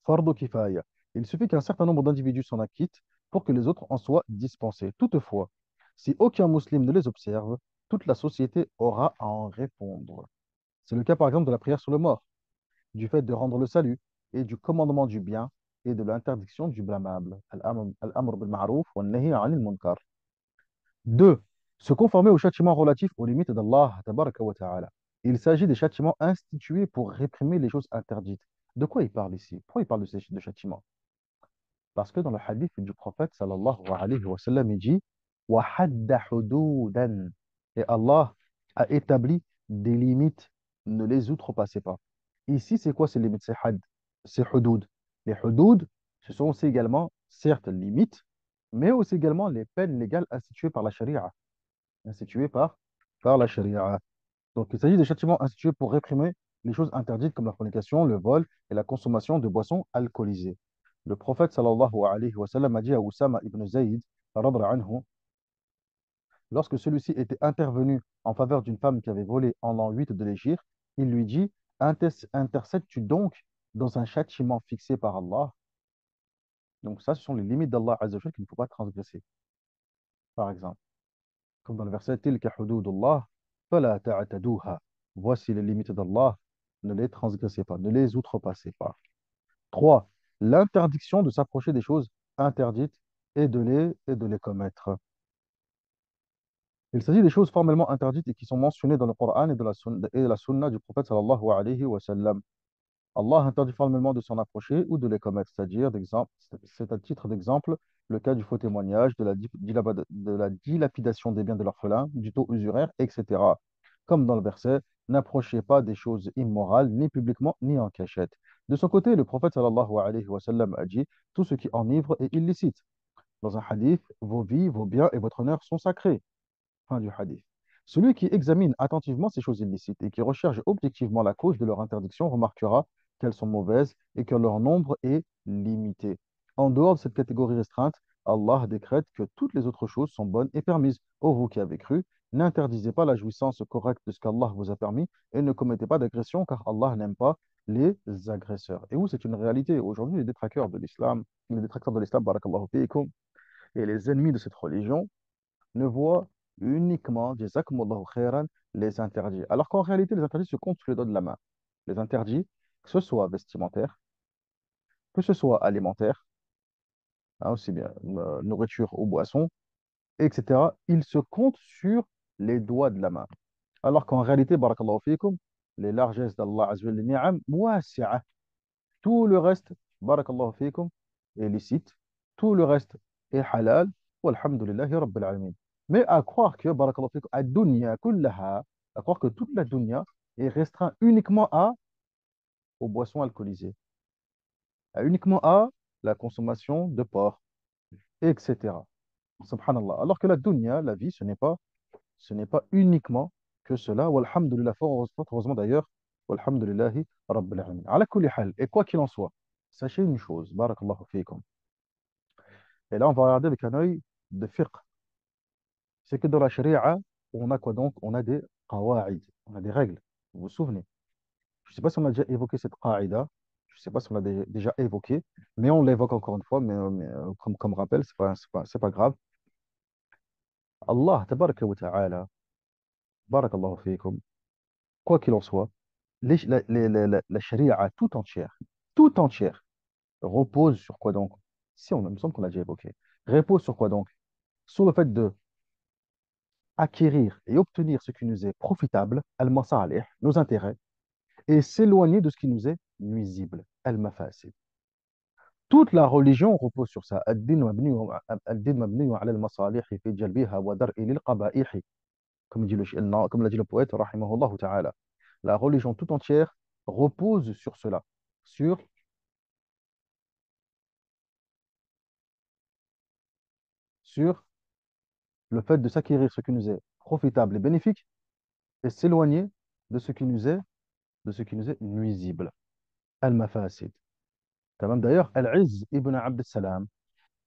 fardhu kifaya. Il suffit qu'un certain nombre d'individus s'en acquittent pour que les autres en soient dispensés. Toutefois, si aucun musulman ne les observe, toute la société aura à en répondre. C'est le cas, par exemple, de la prière sur le mort, du fait de rendre le salut et du commandement du bien et de l'interdiction du blâmable. Al-amr bil ma'rouf wa nahi anil munkar. 2. Se conformer aux châtiments relatifs aux limites d'Allah tabaraka wa ta'ala. Il s'agit des châtiments institués pour réprimer les choses interdites. De quoi il parle ici? Pourquoi il parle de châtiments? Parce que dans le hadith du prophète sallallahu alayhi wa sallam, il dit wa hadda hududan. Et Allah a établi des limites, ne les outrepassez pas. Ici, c'est quoi ces limites? C'est had, c'est hudud. Les hudud, ce sont aussi également, certes, limites, mais aussi également les peines légales instituées par la charia. Instituées par la charia. Donc, il s'agit des châtiments institués pour réprimer les choses interdites comme la fornication, le vol et la consommation de boissons alcoolisées. Le prophète sallallahu alayhi wa sallam a dit à Oussama ibn Zayd, radra anhu, lorsque celui-ci était intervenu en faveur d'une femme qui avait volé en l'an 8 de l'Hégire, il lui dit, intercèdes-tu donc dans un châtiment fixé par Allah? Donc ça, ce sont les limites d'Allah Azza wa Jal qu'il ne faut pas transgresser. Par exemple, comme dans le verset, Tilka hududullah, fala ta'taduha. Voici les limites d'Allah, ne les transgressez pas, ne les outrepassez pas. 3. L'interdiction de s'approcher des choses interdites et de les commettre. Il s'agit des choses formellement interdites et qui sont mentionnées dans le Coran et la sunna du prophète sallallahu alayhi wa sallam. Allah interdit formellement de s'en approcher ou de les commettre, c'est-à-dire, c'est à titre d'exemple, le cas du faux témoignage, de la dilapidation des biens de l'orphelin, du taux usuraire, etc. Comme dans le verset, n'approchez pas des choses immorales, ni publiquement, ni en cachette. De son côté, le prophète sallallahu alayhi wa sallam a dit, tout ce qui enivre est illicite. Dans un hadith, vos vies, vos biens et votre honneur sont sacrés. Fin du hadith. Celui qui examine attentivement ces choses illicites et qui recherche objectivement la cause de leur interdiction remarquera qu'elles sont mauvaises et que leur nombre est limité. En dehors de cette catégorie restreinte, Allah décrète que toutes les autres choses sont bonnes et permises. Ô vous qui avez cru, n'interdisez pas la jouissance correcte de ce qu'Allah vous a permis et ne commettez pas d'agression car Allah n'aime pas les agresseurs. Et où c'est une réalité. Aujourd'hui, les détracteurs de l'islam, barakallahu fiikum, et les ennemis de cette religion ne voient uniquement, jazakumullahu khairan, les interdits. Alors qu'en réalité, les interdits se comptent sur les doigts de la main. Les interdits, que ce soit vestimentaires, que ce soit alimentaires, hein, aussi bien nourriture ou boisson, etc., ils se comptent sur les doigts de la main. Alors qu'en réalité, barakallahu fikum, les largesses d'Allah Azza wa Jalla, les ni'am, wasi'a. Tout le reste, barakallahu fikum, est licite. Tout le reste est halal. Walhamdulillahi rabbil alamin. Mais à croire que, barakallahu fikum, ad-dunya kullaha, à croire que toute la dunya est restreinte uniquement aux boissons alcoolisées, uniquement à la consommation de porc, etc. Subhanallah. Alors que la dunya, la vie, ce n'est pas uniquement que cela. Walhamdulillah, fort heureusement d'ailleurs. Walhamdulillahi rabbil alamin. Ala kulli hal. Et quoi qu'il en soit, sachez une chose, barakallahu fikum. Et là, on va regarder avec un œil de fiqh. C'est que dans la sharia, on a quoi donc? On a des qawa'id, on a des règles. Vous vous souvenez? Je ne sais pas si on a déjà évoqué cette qa'ida, je ne sais pas si on l'a déjà évoqué, mais on l'évoque encore une fois, mais comme rappel, c'est pas grave. Allah, tabaraka wa ta'ala, barakallahu fikum, quoi qu'il en soit, la sharia tout entière, repose sur quoi donc? Si, il me semble qu'on l'a déjà évoqué. Repose sur quoi donc? Sur le fait de acquérir et obtenir ce qui nous est profitable, al-masalih, nos intérêts, et s'éloigner de ce qui nous est nuisible, al-mafasid. Toute la religion repose sur ça. Ad-din mabniun ala al-masalih fi jalbiha wa dar'i lil-qaba'ihi, comme l'a dit le poète, rahimahullah ta'ala. La religion tout entière repose sur cela, sur, sur le fait de s'acquérir ce qui nous est profitable et bénéfique et s'éloigner de ce qui nous est, de ce qui nous est nuisible, al-mafasid. تمام. D'ailleurs, Al-Izz ibn Abd salam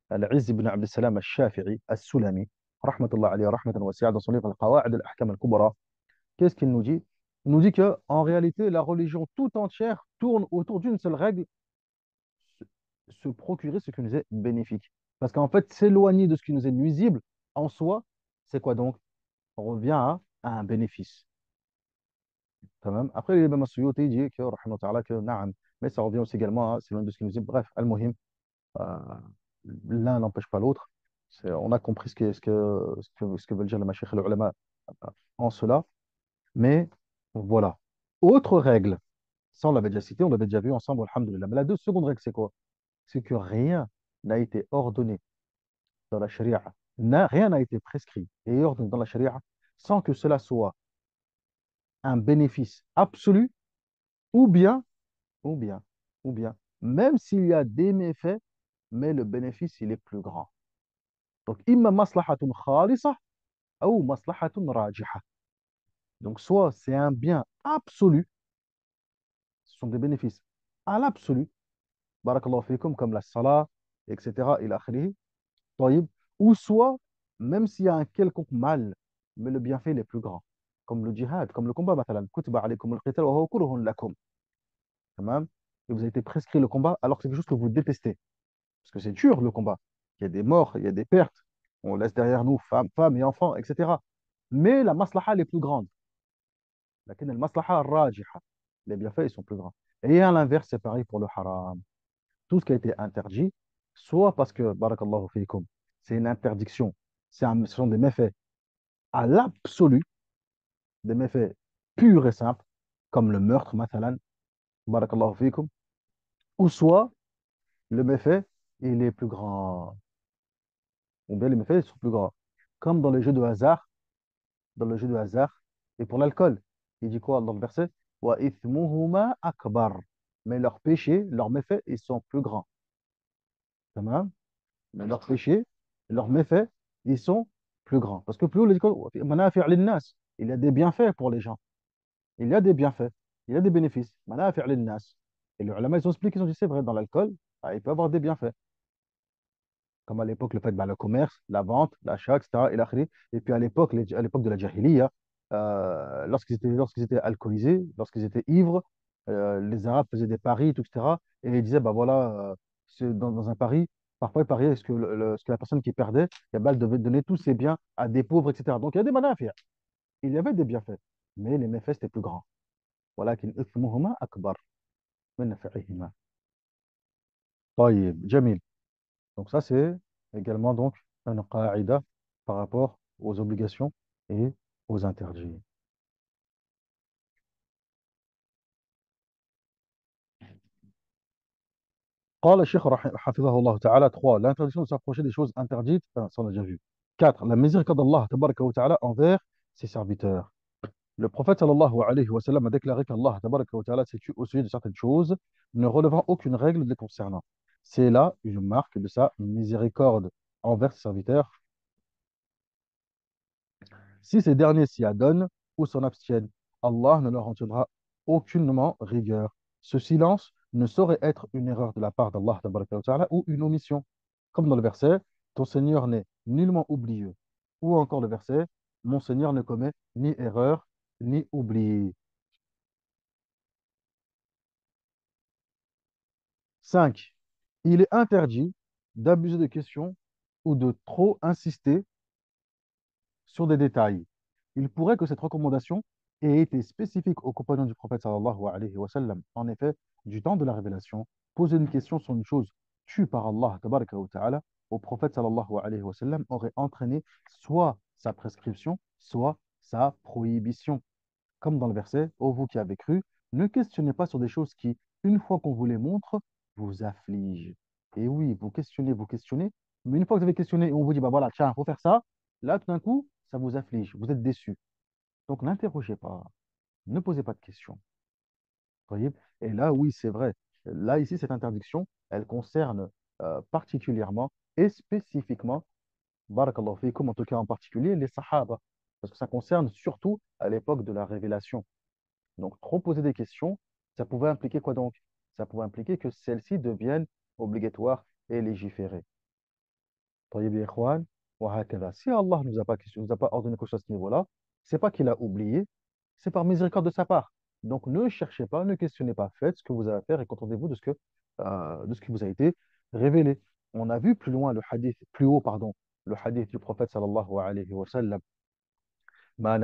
al-Shafi'i, al-Sulami, rahmatullah alayhi, rahmatan wasi'a, dans son livre Al-Qawa'id al-Ahkam al-Kubra, qu'est-ce qu'il nous dit? Il nous dit que en réalité, la religion tout entière tourne autour d'une seule règle, se, se procurer ce qui nous est bénéfique. Parce qu'en fait, s'éloigner de ce qui nous est nuisible, en soi, c'est quoi donc? On revient à un bénéfice. Tamam. Après, l'imam As-Suyuti dit que, rahimahullah ta'ala, que na'am, mais ça revient aussi également à s'éloigner de ce qui nous est. Bref, al-muhim. Euh, L'un n'empêche pas l'autre. On a compris ce que veulent dire les mashayikh et les ulama en cela. Mais voilà. Autre règle, ça on l'avait déjà cité, on l'avait déjà vu ensemble, alhamdoulilah. Mais la seconde règle, c'est quoi? C'est que rien n'a été ordonné dans la charia, rien n'a été prescrit et ordonné dans la charia sans que cela soit un bénéfice absolu ou bien ou bien, ou bien, même s'il y a des méfaits, mais le bénéfice, il est plus grand. Donc, imma maslahatun khalisa ou maslahatun rajiha. Donc, soit c'est un bien absolu, ce sont des bénéfices à l'absolu, barakallahu fikum, comme la salat, etc., ila akhirih, taïb, ou soit, même s'il y a un quelconque mal, mais le bienfait il est plus grand, comme le djihad, comme le combat, مثلا, كتب عليكم القتال وهو كره لكم, tamam. Et vous avez été prescrit le combat alors que c'est quelque chose que vous détestez. Parce que c'est dur le combat. Il y a des morts, il y a des pertes. On laisse derrière nous femmes et enfants, etc. Mais la maslaha elle est plus grande. Lakin al maslaha rajiha. Les bienfaits ils sont plus grands. Et à l'inverse, c'est pareil pour le haram. Tout ce qui a été interdit, soit parce que, barakallahu fikum, c'est une interdiction, ce sont des méfaits à l'absolu, des méfaits purs et simples, comme le meurtre, mathalan, barakallahu fikum, ou soit le méfait, il est plus grand, ou bien les méfaits sont plus grands. Comme dans les jeux de hasard, dans le jeu de hasard, et pour l'alcool, il dit quoi dans le verset? Wa ithmuhuma akbar. Mais leurs péchés, leurs méfaits, ils sont plus grands. Tamam. Mais leurs péchés, leurs méfaits, ils sont plus grands. Parce que plus il y a des bienfaits pour les gens. Il y a des bienfaits, il y a des bénéfices. Et les ulama, ils ont expliqué, ils ont dit, c'est vrai, dans l'alcool, il peut y avoir des bienfaits. Comme à l'époque, le fait, le commerce, la vente, l'achat, etc. Et, l'akhri. Et puis à l'époque de la jahiliya, lorsqu'ils étaient alcoolisés, lorsqu'ils étaient ivres, les Arabes faisaient des paris, tout, etc. Et ils disaient, bah voilà, dans un pari, parfois ils pariaient ce que la personne qui perdait, eh ben, elle devait donner tous ses biens à des pauvres, etc. Donc il y a des manafir. Il y avait des bienfaits, mais les méfaits, c'était plus grand. ولكن إثمهما أكبر من نفعهما. طيب جميل. Donc ça, c'est également donc une qaïda par rapport aux obligations et aux interdits. قال الشيخ حفظه الله تعالى 3. L'interdiction de s'approcher des choses interdites, enfin, ça on a déjà vu. 4. La miséricorde d'Allah tabaraka wa ta'ala envers ses serviteurs. Le prophète sallallahu alayhi wa sallam a déclaré qu'Allah tabaraka wa ta'ala s'est tué au sujet de certaines choses ne relevant aucune règle les concernant. C'est là une marque de sa miséricorde envers ses serviteurs. Si ces derniers s'y adonnent ou s'en abstiennent, Allah ne leur en tiendra aucunement rigueur. Ce silence ne saurait être une erreur de la part d'Allah tabaraka wa ta'ala ou une omission. Comme dans le verset, ton Seigneur n'est nullement oublieux. Ou encore le verset, mon Seigneur ne commet ni erreur ni oubli. 5. Il est interdit d'abuser de questions ou de trop insister sur des détails. Il pourrait que cette recommandation ait été spécifique aux compagnons du prophète sallallahu alayhi wa sallam. En effet, du temps de la révélation, poser une question sur une chose tue par Allah tabaraka wa ta'ala au prophète sallallahu alayhi wa sallam aurait entraîné soit sa prescription, soit sa prohibition. Comme dans le verset, ô vous qui avez cru, ne questionnez pas sur des choses qui, une fois qu'on vous les montre, vous affligent. Et oui, vous questionnez, mais une fois que vous avez questionné et on vous dit, bah voilà, tiens, il faut faire ça, là, tout d'un coup, ça vous afflige, vous êtes déçu. Donc, n'interrogez pas, ne posez pas de questions. Voyez. Et là, oui, c'est vrai. Là, ici, cette interdiction, elle concerne particulièrement et spécifiquement, barakallahu fikum, en tout cas en particulier, les sahaba. Parce que ça concerne surtout à l'époque de la révélation. Donc, trop poser des questions, ça pouvait impliquer quoi donc? Ça pouvait impliquer que celles-ci deviennent obligatoires et légiférées. طيب يا إخوان وهكذا. Si Allah nous a pas ordonné quelque chose à ce niveau-là, c'est pas qu'il a oublié, c'est par miséricorde de sa part. Donc ne cherchez pas, ne questionnez pas, faites ce que vous avez à faire et contentez-vous de ce qui vous a été révélé. On a vu plus loin le hadith, plus haut, pardon, le hadith du prophète sallallahu alayhi wa sallam. ما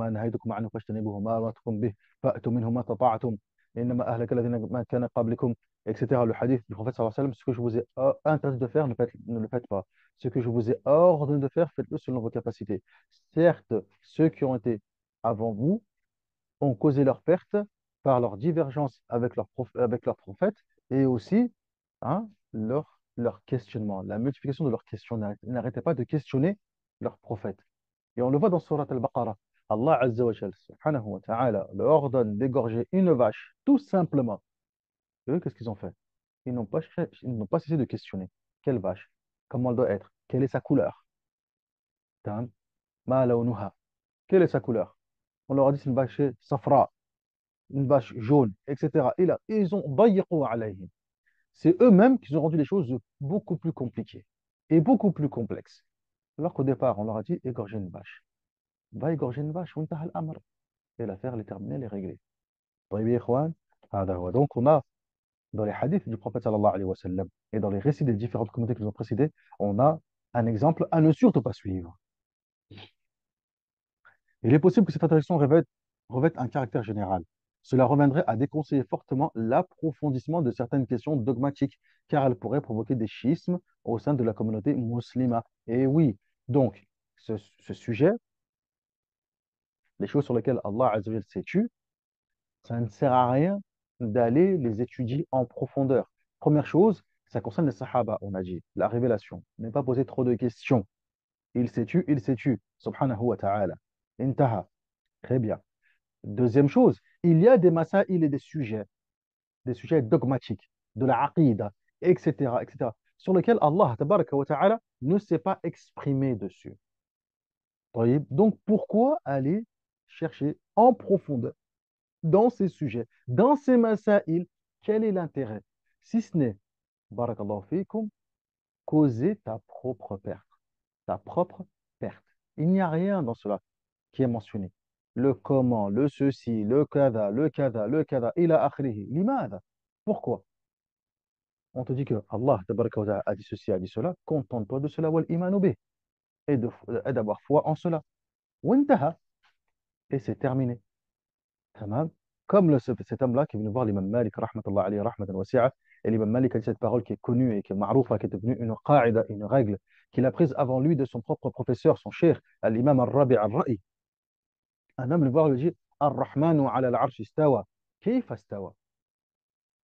نهيتكم عنه فاجتنبوه ما أمرتكم به فأتوا منه ما استطعتم إنما أهلك الذين ما كان قبلكم etc. Le hadith du prophète sallallahu alayhi wa sallam, ce que je vous ai interdit de faire, ne le faites pas. Ce que je vous ai ordonné de faire, faites-le selon vos capacités. Certes, ceux qui ont été avant vous ont causé leur perte par leur divergence avec leur prophète et aussi hein, leur questionnement, la multiplication de leurs questions. Ils n'arrêtaient pas de questionner leur prophète. Et on le voit dans Surat Al-Baqarah. Allah Azza wa Jal, subhanahu wa ta'ala, leur ordonne d'égorger une vache, tout simplement. Eux, qu'est-ce qu'ils ont fait? Ils n'ont pas cessé de questionner. Quelle vache? Comment elle doit être? Quelle est sa couleur? Tam, ma launuha. Quelle est sa couleur? On leur a dit c'est une vache safra, une vache jaune, etc. Et là, ils ont dayiqu alayhim. C'est eux-mêmes qui ont rendu les choses beaucoup plus compliquées et beaucoup plus complexes. Alors qu'au départ, on leur a dit égorger une vache. Va égorger une vache, وانتهى الأمر. Et l'affaire, elle est terminée, elle est réglée. طيب يا إخوان، هذا هو. Donc, on a dans les hadiths du prophète sallallahu alayhi wa sallam et dans les récits des différentes communautés qui nous ont précédés, on a un exemple à ne surtout pas suivre. Il est possible que cette interdiction revête un caractère général. Cela reviendrait à déconseiller fortement l'approfondissement de certaines questions dogmatiques, car elle pourrait provoquer des schismes au sein de la communauté musulmane. Et oui, donc, ce sujet, les choses sur lesquelles Allah Azza wa Jalla s'est tu, ça ne sert à rien d'aller les étudier en profondeur. Première chose, ça concerne les Sahaba, on a dit, la révélation. Ne pas poser trop de questions. Il s'est tu, subhanahu wa ta'ala. Intaha. Très bien. Deuxième chose, il y a des masaïl et des sujets dogmatiques, de la aqidah, etc., etc., sur lesquels Allah tabaraka wa ta'ala ne s'est pas exprimé dessus. Taïb. Donc, pourquoi aller chercher en profondeur dans ces sujets, dans ces masaïl, quel est l'intérêt? Si ce n'est, barakallahu fikum, causer ta propre perte. Ta propre perte. Il n'y a rien dans cela qui est mentionné. Le comment, le ceci, le kada, le kada, le kada, ila akhrihi. Limada. Pourquoi? On te dit que Allah tabaraka wa ta'ala, a dit ceci, a dit cela. Contente-toi de cela, wal imanu bih, et d'avoir foi en cela. Wintaha. Et c'est terminé. Tamam. Comme cet homme-là qui est venu voir l'imam Malik, rahmatullah alayhi, rahmatan wasi'a, et l'imam Malik a dit cette parole qui est connue et qui est maroufa, qui est devenue une qa'ida, une règle, qu'il a prise avant lui de son propre professeur, son cheikh, l'imam al-Rabi' al-Ra'i. Un homme le voir lui dit Ar-Rahmanu ala al-arsh istawa. Kayfa istawa?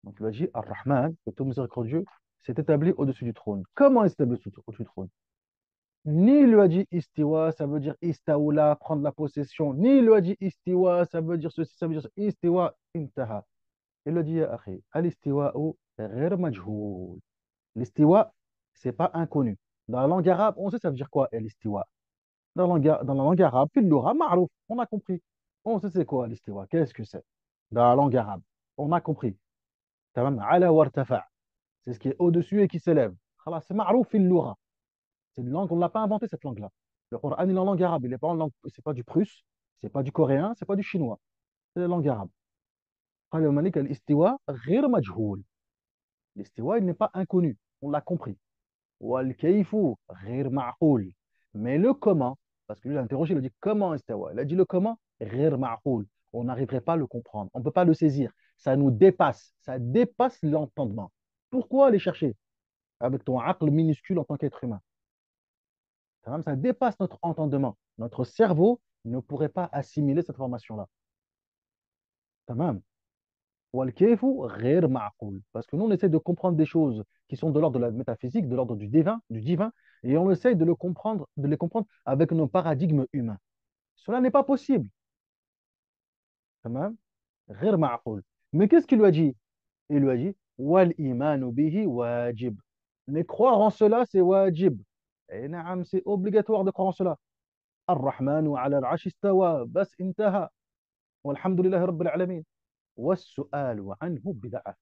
Donc il lui a dit Ar-Rahman, le tout miséricordieux, s'est établi au-dessus du trône. Comment il s'est établi au-dessus du trône? Ni il lui a dit istiwa, ça veut dire istaoula, prendre la possession. Ni il lui a dit istiwa, ça veut dire ceci, ça veut dire ça. Istiwa, intaha. Il lui a dit Ya akhi, al-istiwa'u ghayr majhoul. L'istiwa, c'est pas inconnu. Dans la langue arabe, on sait ça veut dire quoi, l'istiwa. Dans la langue arabe, fil lugha ma'rouf, on a compris. On sait c'est quoi l'istiwa, qu'est-ce que c'est dans la langue arabe. On a compris. Tamam, ala wartafa. C'est ce qui est au-dessus et qui s'élève. Khalas, c'est ma'rouf fil lugha. C'est une langue, on ne l'a pas inventé cette langue-là. Le Coran il est en langue arabe, il n'est pas en langue, c'est pas du prusse, c'est pas du coréen, c'est pas du chinois. C'est la langue arabe. قال الملك الاستواء غير مجهول. L'istiwa, il n'est pas inconnu. On l'a compris. والكيف غير معقول. Mais le comment, parce que lui, il a interrogé, il a dit comment istawa. Il a dit le comment, غير معقول. On n'arriverait pas à le comprendre. On ne peut pas le saisir. Ça nous dépasse. Ça dépasse l'entendement. Pourquoi aller chercher avec ton aql minuscule en tant qu'être humain? Ça dépasse notre entendement. Notre cerveau ne pourrait pas assimiler cette information-là. Tamam. والكيف غير معقول. Parce que nous, on essaie de comprendre des choses qui sont de l'ordre de la métaphysique, de l'ordre du divin, et on essaie de les comprendre avec nos paradigmes humains. Cela n'est pas possible. تمام. غير معقول. Mais qu'est-ce qu'il lui a dit? Il lui a dit والإيمان به واجب. Mais croire en cela, c'est wajib. Et نعم, c'est obligatoire de croire en cela. الرحمن على العرش استوى. بس انتهى. والحمد لله رب العالمين. والسؤال عنه بدعة.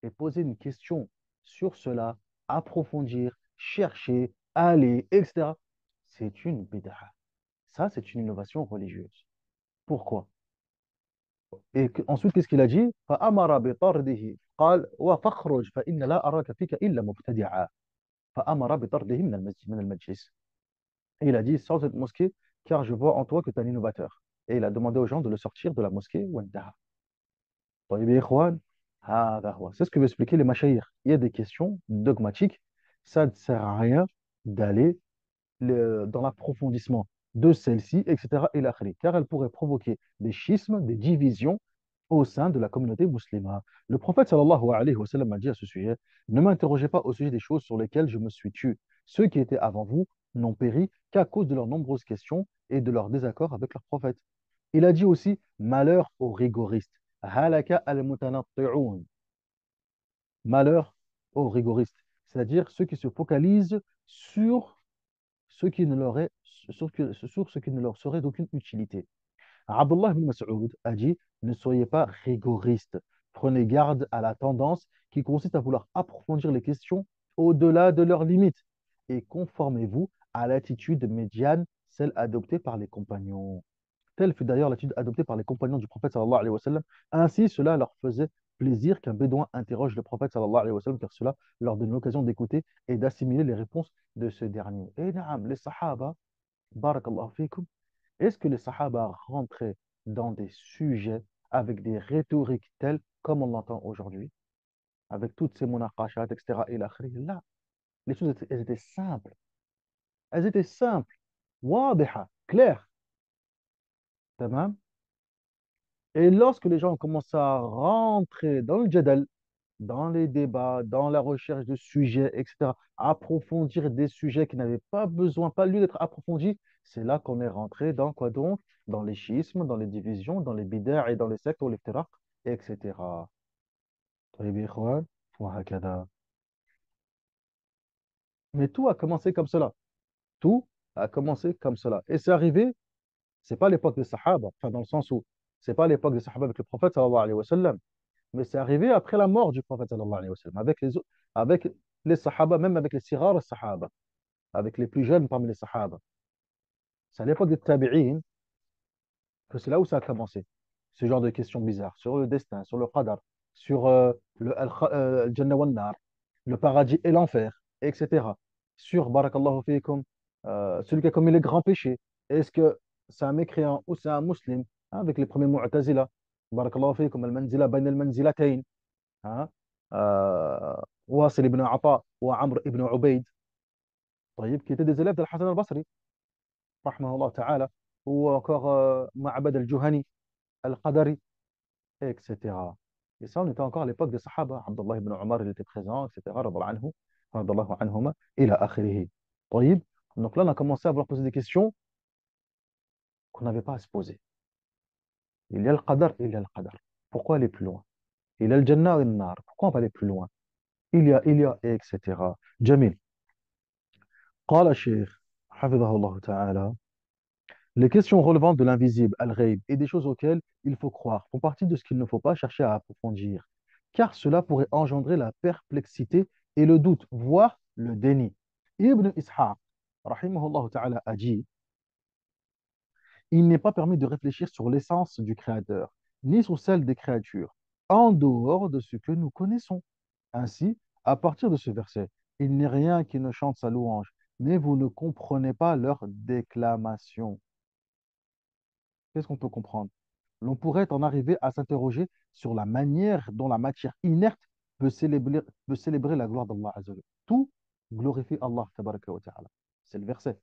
Et poser une question sur cela, approfondir, chercher, aller, etc. C'est une bid'a. Ça, c'est une innovation religieuse. Pourquoi? Et ensuite, qu'est-ce qu'il a dit? فأمر بطرده قال وفخرج فإن لا أراك فيك إلا مبتدعا. فأمر بطرده من المجلس. Et il a dit, sors de cette mosquée, car je vois en toi que tu es un innovateur. Et il a demandé aux gens de le sortir de la mosquée. طيب يا إخوان، هذا هو. C'est ce que veut expliquer les mashayikh. Il y a des questions dogmatiques. Ça ne sert à rien d'aller dans l'approfondissement de celle-ci, etc. Et l'akhri, car elle pourrait provoquer des schismes, des divisions au sein de la communauté musulmane. Le prophète sallallahu alayhi wa sallam a dit à ce sujet, ne m'interrogez pas au sujet des choses sur lesquelles je me suis tué. Ceux qui étaient avant vous n'ont péri qu'à cause de leurs nombreuses questions et de leur désaccord avec leur prophète. Il a dit aussi, malheur aux rigoristes. Halaka al-mutanatti'un. Malheur aux rigoristes, c'est-à-dire ceux qui se focalisent sur ce qui ne leur est, sur ce qui ne leur serait d'aucune utilité. Abdullah ibn Mas'ud a dit, ne soyez pas rigoristes, prenez garde à la tendance qui consiste à vouloir approfondir les questions au-delà de leurs limites et conformez-vous à l'attitude médiane, celle adoptée par les compagnons. Telle fut d'ailleurs l'attitude adoptée par les compagnons du prophète sallallahu alayhi wa sallam. Ainsi, cela leur faisait plaisir qu'un bédouin interroge le prophète sallallahu alayhi wa sallam, car cela leur donne l'occasion d'écouter et d'assimiler les réponses de ce dernier. Et naam, les sahaba, barakallahu fikum, est-ce que les sahaba rentraient dans des sujets avec des rhétoriques telles comme on l'entend aujourd'hui, avec toutes ces monaqashat, etc. Et là, les choses elles étaient simples. Elles étaient simples, wadiha, claires. Tamam. Et lorsque les gens ont commencé à rentrer dans le jadal, dans les débats, dans la recherche de sujets, etc., approfondir des sujets qui n'avaient pas besoin, pas lieu d'être approfondis, c'est là qu'on est rentré dans quoi donc? Dans les schismes, dans les divisions, dans les bid'a et dans les sectes ou les firaq, etc. طيب يا إخوان وهكذا. Mais tout a commencé comme cela. Tout a commencé comme cela. Et c'est arrivé, c'est pas l'époque des Sahaba, enfin dans le sens où c'est pas l'époque des Sahaba avec le prophète sallallahu alayhi wa sallam, mais c'est arrivé après la mort du prophète sallallahu alayhi wa sallam, avec les Sahaba, même avec les Sirar Sahaba, avec les plus jeunes parmi les Sahaba. C'est à l'époque des Tabi'in que c'est là où ça a commencé. Ce genre de questions bizarres sur le destin, sur le qadar, sur le Jannah wal Nar, le paradis et l'enfer, etc. Sur, barakallahu fikum, celui qui a commis les grands péchés. Est-ce que c'est un mécréant ou c'est un musulman? Hein, avec les premiers Mu'tazila. Barakallahu fikum, al-manzila bain al-manzilatayn. Hein, euh, Wasil ibn Ata ou Amr ibn Ubayd, طيب, qui étaient des élèves d'Al-Hassan al-Basri, rahmahullah ta'ala, ou encore Ma'bad al-Juhani, al-Qadari, etc. Et ça, on était encore à l'époque des Sahaba. Abdullah ibn Omar, il était présent, etc. Radallahu anhu, radallahu anhuma, ila akhirihi. طيب. Donc là, on a commencé à vouloir poser des questions qu'on n'avait pas à se poser. Il y a le qadar, il y a le qadar. Pourquoi aller plus loin? Il y a le jannah et le nar. Pourquoi on va aller plus loin? etc. Jamil. قال الشيخ حفظه الله تعالى. Les questions relevant de l'invisible, al-ghaib, et des choses auxquelles il faut croire font partie de ce qu'il ne faut pas chercher à approfondir, car cela pourrait engendrer la perplexité et le doute, voire le déni. Ibn Ishaq, rahimahullah ta'ala, a dit, il n'est pas permis de réfléchir sur l'essence du Créateur, ni sur celle des créatures, en dehors de ce que nous connaissons. Ainsi, à partir de ce verset, il n'est rien qui ne chante sa louange, mais vous ne comprenez pas leur déclamation. Qu'est-ce qu'on peut comprendre? L'on pourrait en arriver à s'interroger sur la manière dont la matière inerte peut célébrer la gloire d'Allah Azza wa Jalla. Tout glorifie Allah tabaraka wa ta'ala. C'est le verset.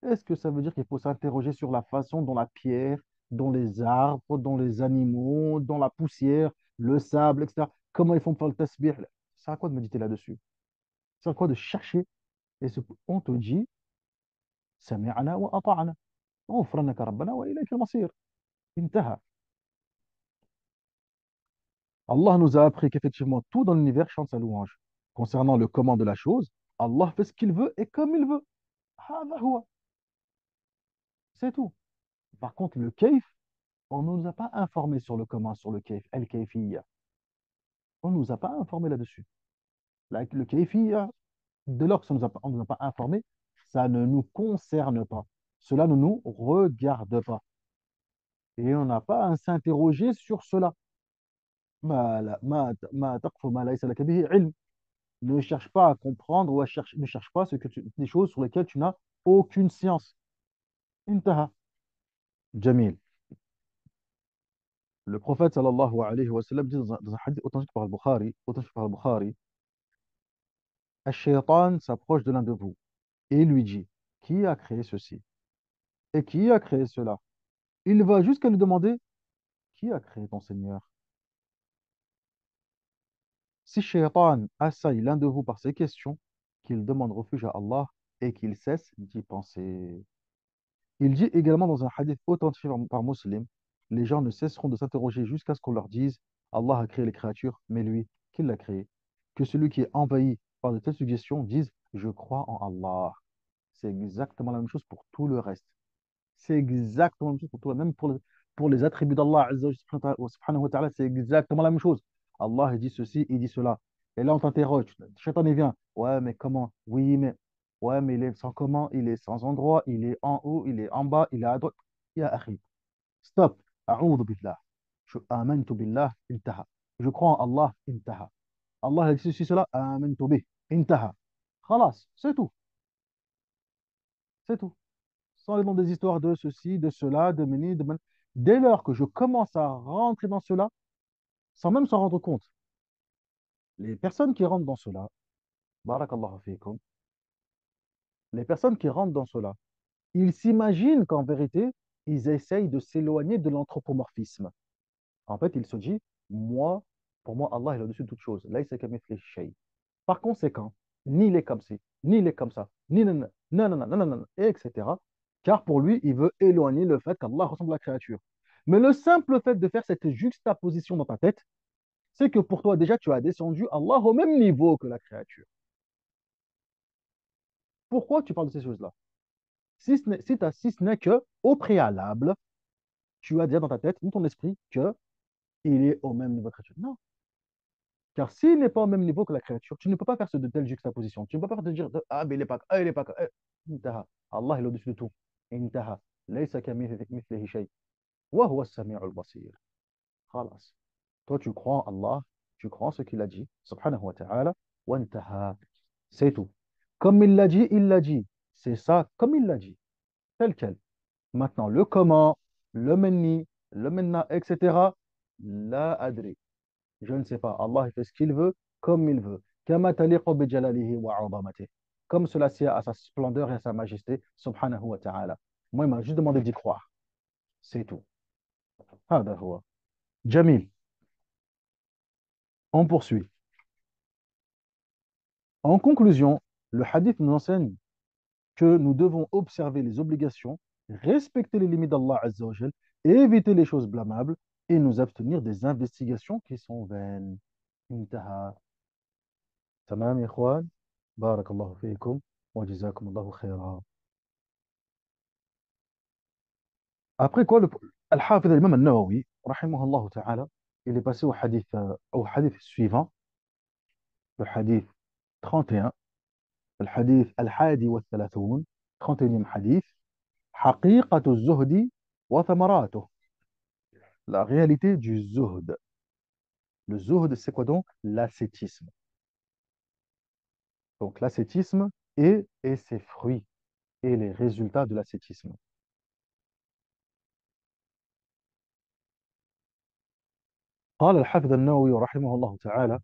Est-ce que ça veut dire qu'il faut s'interroger sur la façon dont la pierre, dont les arbres, dont les animaux, dont la poussière, le sable, etc., comment ils font pour le tasbih? Ça à quoi de méditer là-dessus? Ça à quoi de chercher? Et on te dit, sami'ana wa ata'ana. غفرانك ربنا وإليك المصير. انتهى. Allah nous a appris qu'effectivement tout dans l'univers chante sa louange. Concernant le comment de la chose, Allah fait ce qu'il veut et comme il veut. هذا هو. C'est tout. Par contre, le kaif, on ne nous a pas informé sur le comment, sur le kaif, al-kayfiyya. On ne nous a pas informé là-dessus. Le kayfiyya, dès lors que on ne nous a pas informé, ça ne nous concerne pas. Cela ne nous regarde pas. Et on n'a pas à s'interroger sur cela. ما تقف ما ليس لك به علم. Ne cherche pas à comprendre ou ne cherche pas des choses sur lesquelles tu n'as aucune science. Intaha. Jamil. Le prophète sallallahu alayhi wa sallam dit dans un hadith authentique par Al-Bukhari, Al-Shaytan s'approche de l'un de vous et lui dit, qui a créé ceci? Et qui a créé cela? Il va jusqu'à lui demander, qui a créé ton Seigneur? Si Shaytan assaille l'un de vous par ces questions, qu'il demande refuge à Allah et qu'il cesse d'y penser. Il dit également dans un hadith authentique par Muslim, les gens ne cesseront de s'interroger jusqu'à ce qu'on leur dise Allah a créé les créatures, mais lui, qui l'a créé, que celui qui est envahi par de telles suggestions dise, je crois en Allah. C'est exactement la même chose pour tout le reste. C'est exactement la même chose pour toi, même pour les attributs d'Allah Azza wa subhanahu wa ta'ala, c'est exactement la même chose. Allah, il dit ceci, il dit cela. Et là, on t'interroge, Shaitan, il vient. Ouais, mais comment? Oui, mais. Ouais, mais il est sans comment? Il est sans endroit, il est en haut, il est en bas, il est à droite. Ya akhi, stop. A'udhu billah. Je amantu billah, intaha. Je crois en Allah, intaha. Allah a dit ceci, cela, amantu bih, intaha. Khalas, c'est tout. C'est tout. Sans aller dans des histoires de ceci, de cela, de meni, de men. Dès lors que je commence à rentrer dans cela, sans même s'en rendre compte, les personnes qui rentrent dans cela, barakallahu fikum, les personnes qui rentrent dans cela, ils s'imaginent qu'en vérité, ils essayent de s'éloigner de l'anthropomorphisme. En fait, ils se disent, moi, pour moi, Allah est au-dessus de toute chose. Laysa kamithlihi shay. Par conséquent, ni il est comme ci, ni il est comme ça, ni non, non, non, non, non, non, non, etc. Car pour lui, il veut éloigner le fait qu'Allah ressemble à la créature. Mais le simple fait de faire cette juxtaposition dans ta tête, c'est que pour toi, déjà, tu as descendu Allah au même niveau que la créature. Pourquoi tu parles de ces choses-là? Si ce n'est que, au préalable, tu as déjà dans ta tête, dans ton esprit, que il est au même niveau que la créature. Non. Car s'il n'est pas au même niveau que la créature, tu ne peux pas faire de telles juxtapositions. Tu ne peux pas te dire, ah, mais il n'est pas, ah, il n'est pas. Intaha. Allah est au-dessus de tout. Intaha. Laysa kamithlihi shay. Wa huwa as-sami'ul basir. Khalas. Toi, tu crois en Allah, tu crois en ce qu'il a dit, subhanahu wa ta'ala, wa intaha. C'est tout. Comme il l'a dit, il l'a dit. C'est ça, comme il l'a dit, tel quel. Maintenant, le comment, le menni, le menna, etc. La adri. Je ne sais pas. Allah il fait ce qu'il veut, comme il veut. Kama taliqu bi jalalihi wa 'azamatihi. Comme cela sied à sa splendeur et à sa majesté, subhanahu wa ta'ala. Moi, il m'a juste demandé d'y croire. C'est tout. هذا هو. Jamil, on poursuit. En conclusion, le hadith nous enseigne que nous devons observer les obligations, respecter les limites d'Allah Azza wa Jal, éviter les choses blâmables et nous abstenir des investigations qui sont vaines. انتهى. تمام يا إخوان. بارك الله فيكم وجزاكم الله خيرا. Après quoi, Al-Hafid al-Imam al-Nawawi, rahimahullah ta'ala, il est passé au hadith suivant, le hadith 31, le hadith al-Hadi wa Thalathoun, 31e hadith, حقيقة الزهد وثمراته. La réalité du zuhd. Le zuhd, c'est quoi donc? L'ascétisme. Donc l'ascétisme et ses fruits et les résultats de l'ascétisme. قال الحافظ النووي رحمه الله تعالى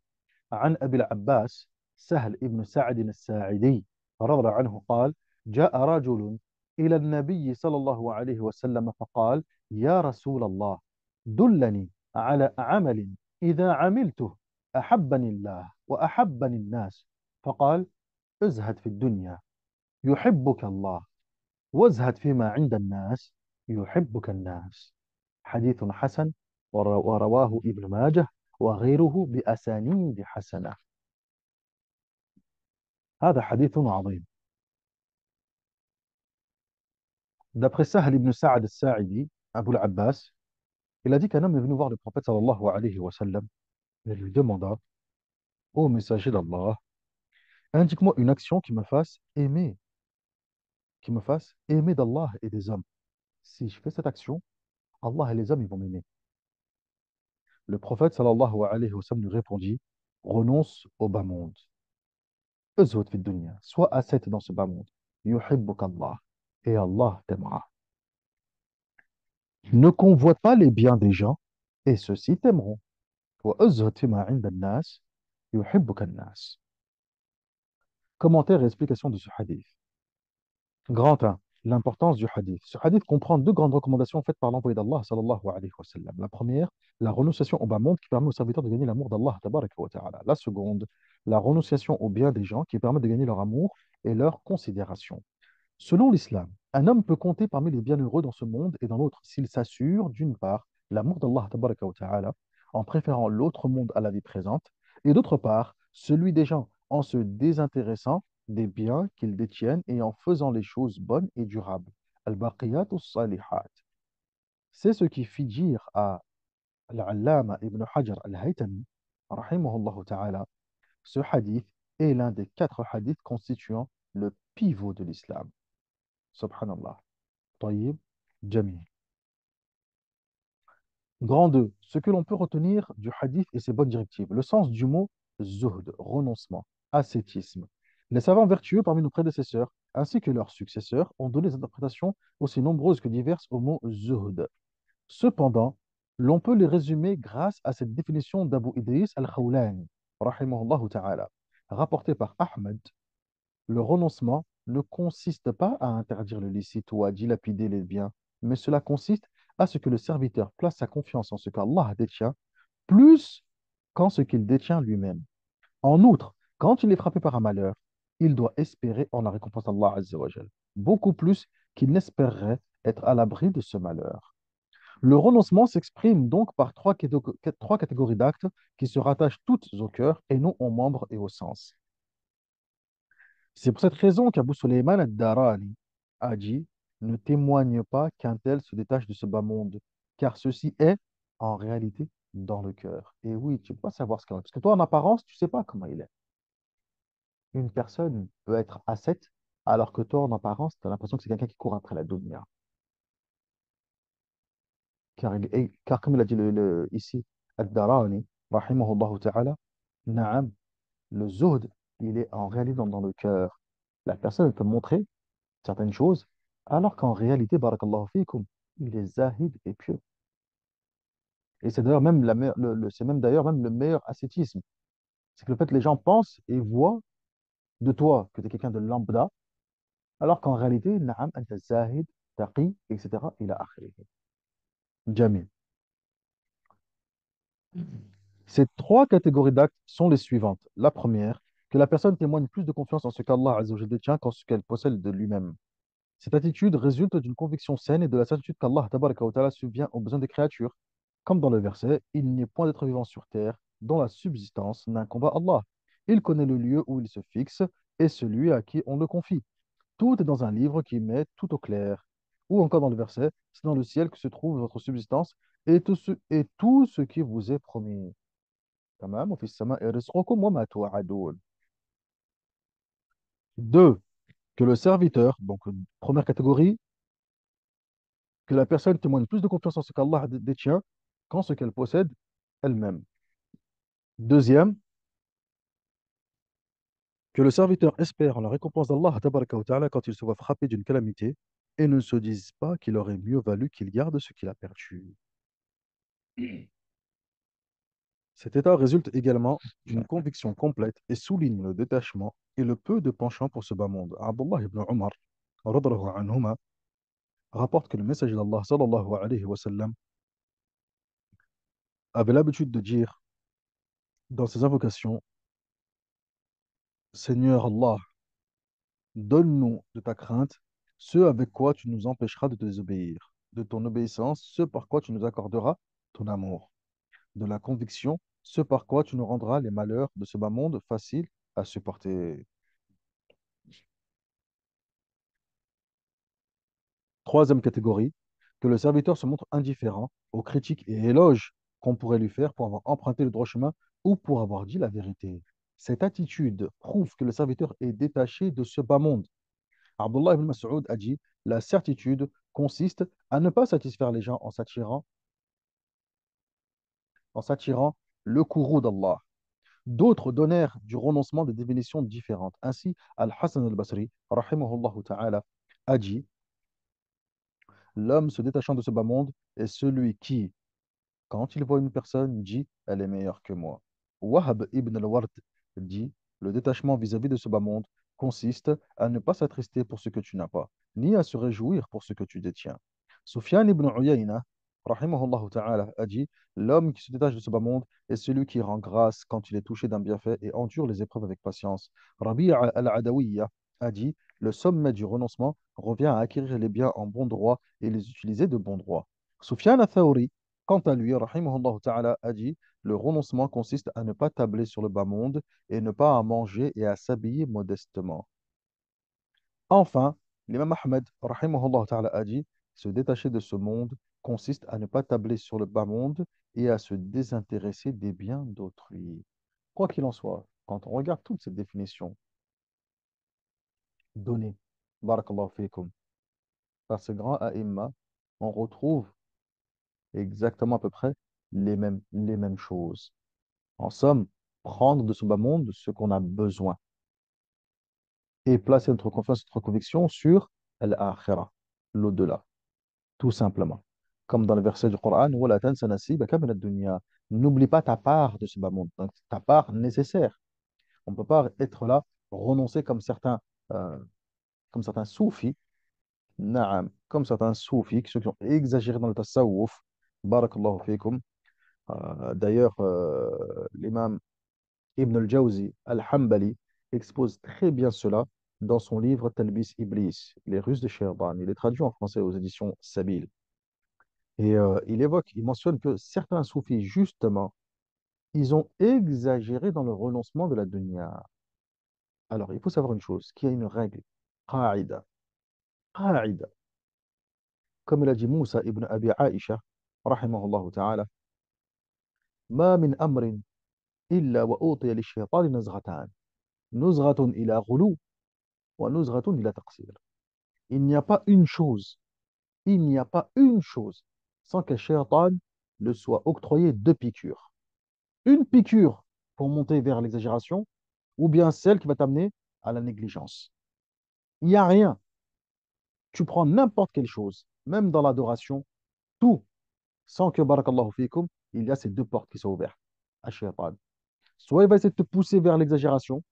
عن أبي العباس سهل بن سعد الساعدي رضي الله عنه قال جاء رجل إلى النبي صلى الله عليه وسلم فقال يا رسول الله دلني على عمل إذا عملته أحبني الله وأحبني الناس فقال ازهد في الدنيا يحبك الله وازهد فيما عند الناس يحبك الناس. حديث حسن ورواه ابن ماجه وغيره بأسانيد حسنة. هذا حديث عظيم. D'après Sahel ibn Sa'ad al-Sa'idi, Abu al-Abbas, il a dit qu'un homme est venu voir le prophète sallallahu alayhi wa sallam et lui demanda, ô messager d'Allah, indique-moi une action qui me fasse aimer d'Allah et des hommes. Si je fais cette action, Allah et les hommes ils vont m'aimer. Le prophète sallallahu alayhi wa sallam lui répondit, renonce au bas monde. Uzhud fi dunya. Sois ascète dans ce bas monde. Yuhibbuka Allah. Et Allah t'aimera. Ne convoite pas les biens des gens, et ceux-ci t'aimeront. Wa uzhud fima 'inda an-nas, yuhibbuka an-nas. Commentaire et explication de ce hadith. Grand 1. L'importance du hadith. Ce hadith comprend deux grandes recommandations faites par l'envoyé d'Allah sallallahu alayhi wa sallam. La première, la renonciation au bas monde qui permet aux serviteurs de gagner l'amour d'Allah tabaraka wa ta'ala. La seconde, la renonciation au bien des gens qui permet de gagner leur amour et leur considération. Selon l'islam, un homme peut compter parmi les bienheureux dans ce monde et dans l'autre s'il s'assure, d'une part, l'amour d'Allah tabaraka wa ta'ala, en préférant l'autre monde à la vie présente, Et d'autre part, celui des gens en se désintéressant des biens qu'ils détiennent et en faisant les choses bonnes et durables. Al-baqiyat salihat. C'est ce qui fit dire à Al-Allama Ibn Hajar Al-Haytami, rahimahullah ta'ala, ce hadith est l'un des quatre hadiths constituant le pivot de l'islam. Subhanallah. Tayyib, Jamil. Grand 2. Ce que l'on peut retenir du hadith et ses bonnes directives. Le sens du mot zuhd, renoncement, ascétisme. Les savants vertueux parmi nos prédécesseurs, ainsi que leurs successeurs, ont donné des interprétations aussi nombreuses que diverses au mot zuhd. Cependant, l'on peut les résumer grâce à cette définition d'Abu Idris al-Khawlani, rahimahullah ta'ala, rapportée par Ahmed. Le renoncement ne consiste pas à interdire le licite ou à dilapider les biens, mais cela consiste à ce que le serviteur place sa confiance en ce qu'Allah détient plus qu'en ce qu'il détient lui-même. En outre, quand il est frappé par un malheur, il doit espérer en la récompense d'Allah Azza wa Jal, beaucoup plus qu'il n'espérerait être à l'abri de ce malheur. Le renoncement s'exprime donc par trois catégories d'actes qui se rattachent toutes au cœur et non aux membres et aux sens. C'est pour cette raison qu'Abu Sulayman ad-Darani a dit: ne témoigne pas qu'un tel se détache de ce bas monde, car ceci est en réalité dans le cœur. Et oui, tu ne peux pas savoir ce qu'il est, parce que toi, en apparence, tu ne sais pas comment il est. Une personne peut être ascète, alors que toi, en apparence, tu as l'impression que c'est quelqu'un qui court après la dunya. Car comme il a dit ici, ad-Darani, rahimahullah ta'ala, na'am, le zuhd, il est en réalité dans le cœur. La personne elle peut montrer certaines choses, alors qu'en réalité, barakallahu fikum, il est zahid et pieux. Et c'est d'ailleurs même, c'est même d'ailleurs même le meilleur ascétisme. C'est que le fait que les gens pensent et voient de toi que tu es quelqu'un de lambda, alors qu'en réalité, na'am, anta zahid, taqi, etc. ila akhirih. Jamil. Ces trois catégories d'actes sont les suivantes. La première, que la personne témoigne plus de confiance en ce qu'Allah Azza wa Jalla détient qu'en ce qu'elle possède de lui-même. Cette attitude résulte d'une conviction saine et de la certitude qu'Allah tabaraka wa ta'ala subvient aux besoins des créatures. Comme dans le verset, il n'y a point d'être vivant sur terre dont la subsistance n'incombe à Allah. Il connaît le lieu où il se fixe et celui à qui on le confie. Tout est dans un livre qui met tout au clair. Ou encore dans le verset, c'est dans le ciel que se trouve votre subsistance et tout ce qui vous est promis. Tamam, وفي السماء رزقكم وما توعدون. Deux, que le serviteur, donc première catégorie, que la personne témoigne plus de confiance en ce qu'Allah détient qu'en ce qu'elle possède elle-même. Deuxième, que le serviteur espère en la récompense d'Allah tabaraka wa ta'ala quand il se voit frappé d'une calamité et ne se dise pas qu'il aurait mieux valu qu'il garde ce qu'il a perdu. Cet état résulte également d'une conviction complète et souligne le détachement et le peu de penchant pour ce bas monde. Abdullah ibn Umar radhiyallahu anhuma, rapporte que le messager d'Allah sallallahu alayhi wa sallam avait l'habitude de dire dans ses invocations: Seigneur Allah, donne-nous de ta crainte ce avec quoi tu nous empêcheras de te désobéir, de ton obéissance ce par quoi tu nous accorderas ton amour, de la conviction ce par quoi tu nous rendras les malheurs de ce bas monde faciles à supporter. Troisième catégorie, que le serviteur se montre indifférent aux critiques et éloges qu'on pourrait lui faire pour avoir emprunté le droit chemin ou pour avoir dit la vérité. Cette attitude prouve que le serviteur est détaché de ce bas monde. Abdullah ibn Mas'ud a dit: la certitude consiste à ne pas satisfaire les gens en s'attirant le courroux d'Allah. D'autres donnèrent du renoncement des définitions différentes. Ainsi, Al-Hassan al-Basri, rahimahullah ta'ala, a dit: l'homme se détachant de ce bas monde est celui qui, quand il voit une personne, dit: elle est meilleure que moi. Wahab ibn al-Ward dit: le détachement vis-à-vis de ce bas monde consiste à ne pas s'attrister pour ce que tu n'as pas, ni à se réjouir pour ce que tu détiens. Sufyan ibn Uyayna, rahimahullah ta'ala, a dit: l'homme qui se détache de ce bas monde est celui qui rend grâce quand il est touché d'un bienfait et endure les épreuves avec patience. Rabi'a al-Adawiyya a dit: le sommet du renoncement revient à acquérir les biens en bon droit et les utiliser de bon droit. Sufyan al-Thawri, Quant à lui, rahimahullah ta'ala, a dit, le renoncement consiste à ne pas tabler sur le bas monde et ne pas à manger et à s'habiller modestement. Enfin, l'imam Ahmed, rahimahullah ta'ala, a dit, se détacher de ce monde consiste à ne pas tabler sur le bas monde et à se désintéresser des biens d'autrui. Quoi qu'il en soit, quand on regarde toutes ces définitions données, barakallahu fikum, par ce grand aïmma, on retrouve exactement à peu près les mêmes choses. En somme, prendre de ce bas monde ce qu'on a besoin et placer notre confiance, notre conviction sur l'akhirah, l'au-delà, tout simplement. Comme dans le verset du Coran, وَلَا تَنْسَ نَصِيبَكَ مِنَ الدُّنْيَا. N'oublie pas ta part de ce bas monde, donc ta part nécessaire. On ne peut pas être là, renoncer euh, comme certains soufis, naam, comme certains soufis, ceux qui ont exagéré dans le tasawwuf, barakallahu fikum. D'ailleurs, l'imam Ibn al-Jawzi al-Hambali expose très bien cela dans son livre Talbis Iblis, les Russes de Shaytan. Il est traduit en français aux éditions Sabil. Et il mentionne que certains soufis, justement, ils ont exagéré dans le renoncement de la dunya. Alors, il faut savoir une chose, qu'il y a une règle, qa'ida, qa'ida. Comme il a dit Moussa ibn Abi Aisha, rahimahullah ta'ala, ما من أمر إلا وأوطي للشيطان نزغتان نزغة إلى غلو ونزغة إلى تقصير. Il n'y a pas une chose, il n'y a pas une chose sans que Shaitan le soit octroyé deux piqûres. Une piqûre pour monter vers l'exagération ou bien celle qui va t'amener à la négligence. Il n'y a rien. Tu prends n'importe quelle chose, même dans l'adoration, tout, sans que, barakallahu fikum, il y a ces deux portes qui sont ouvertes à Shaitan. Soit il va essayer de te pousser vers l'exagération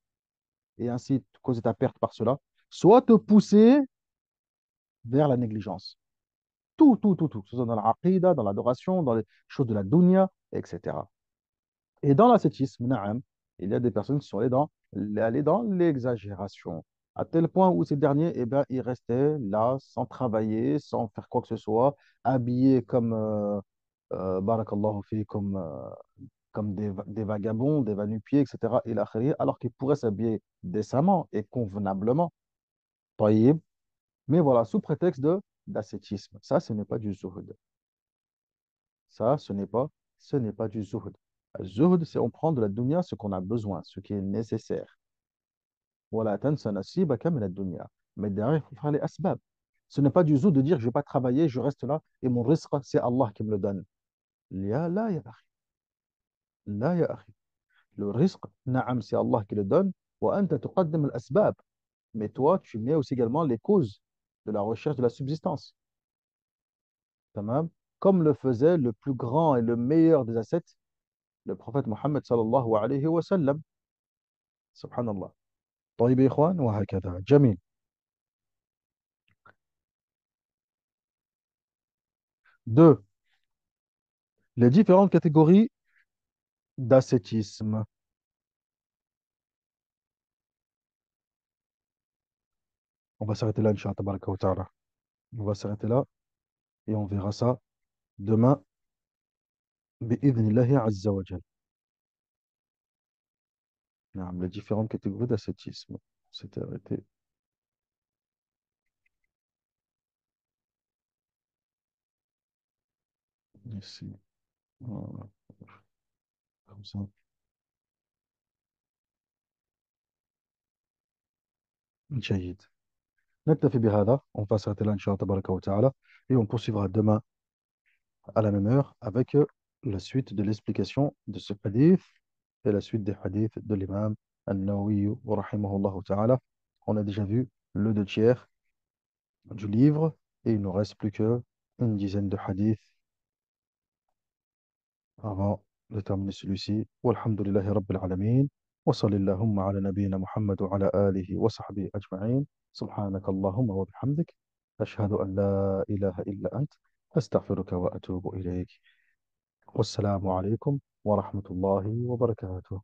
et ainsi te causer ta perte par cela, soit te pousser vers la négligence. Tout, tout, tout, tout, que ce soit dans l'aqidah, dans l'adoration, dans les choses de la dunya, etc. Et dans l'ascétisme, na'am, il y a des personnes qui sont allées dans l'exagération, à tel point où ces derniers, eh ben, ils restaient là, sans travailler, sans faire quoi que ce soit, habillés comme, barakallahu fi, comme des vagabonds, des va-nu-pieds, etc., ila akhiri, alors qu'ils pourraient s'habiller décemment et convenablement. Taïb. Mais voilà, sous prétexte d'ascétisme. Ça, ce n'est pas du zuhud. Ça, ce n'est pas du zuhd. Zuhd, c'est on prend de la dunya ce qu'on a besoin, ce qui est nécessaire. Voilà, tansa nasibaka min ad-dunya. Mais derrière, il faut faire les asbab. Ce n'est pas du zuhd de dire je ne vais pas travailler, je reste là et mon risque, c'est Allah qui me le donne. Là, ya akhi. Là, ya akhi. Le risque, naam, c'est Allah qui le donne. Wa anta tuqaddim al-asbab. Mais toi, tu mets aussi également les causes de la recherche de la subsistance. Tamam. Comme le faisait le plus grand et le meilleur des ascètes, le prophète Mohammed sallallahu alayhi wa sallam. Subhanallah. طيب يا إخوان وهكذا جميل. Deux, les différentes catégories d'ascétisme. On va s'arrêter là, Inch'Allah, tabaraka wa ta'ala. On va s'arrêter là et on verra ça demain, bi'idhnillahi azza wa jal. Naam, les différentes catégories d'ascétisme. On s'était arrêté ici. Voilà, comme ça. جيد. نكتفي بهذا. On va s'arrêter là, Inch'Allah, tabaraka wa ta'ala. Et on poursuivra demain à la même heure avec la suite de l'explication de ce hadith et la suite des hadiths de l'imam An-Nawawi rahimahullah ta'ala. On a déjà vu le deux tiers du livre et il ne nous reste plus que une dizaine de hadiths avant de terminer celui-ci. Walhamdulillahi rabbil alamin. Wa sallallahu ala nabiyyina Muhammad wa ala alihi wa sahbihi ajma'in. Subhanaka Allahumma wa bihamdik. Ashhadu an la ilaha illa ant. أستغفرك وأتوب إليك. والسلام عليكم ورحمة الله وبركاته.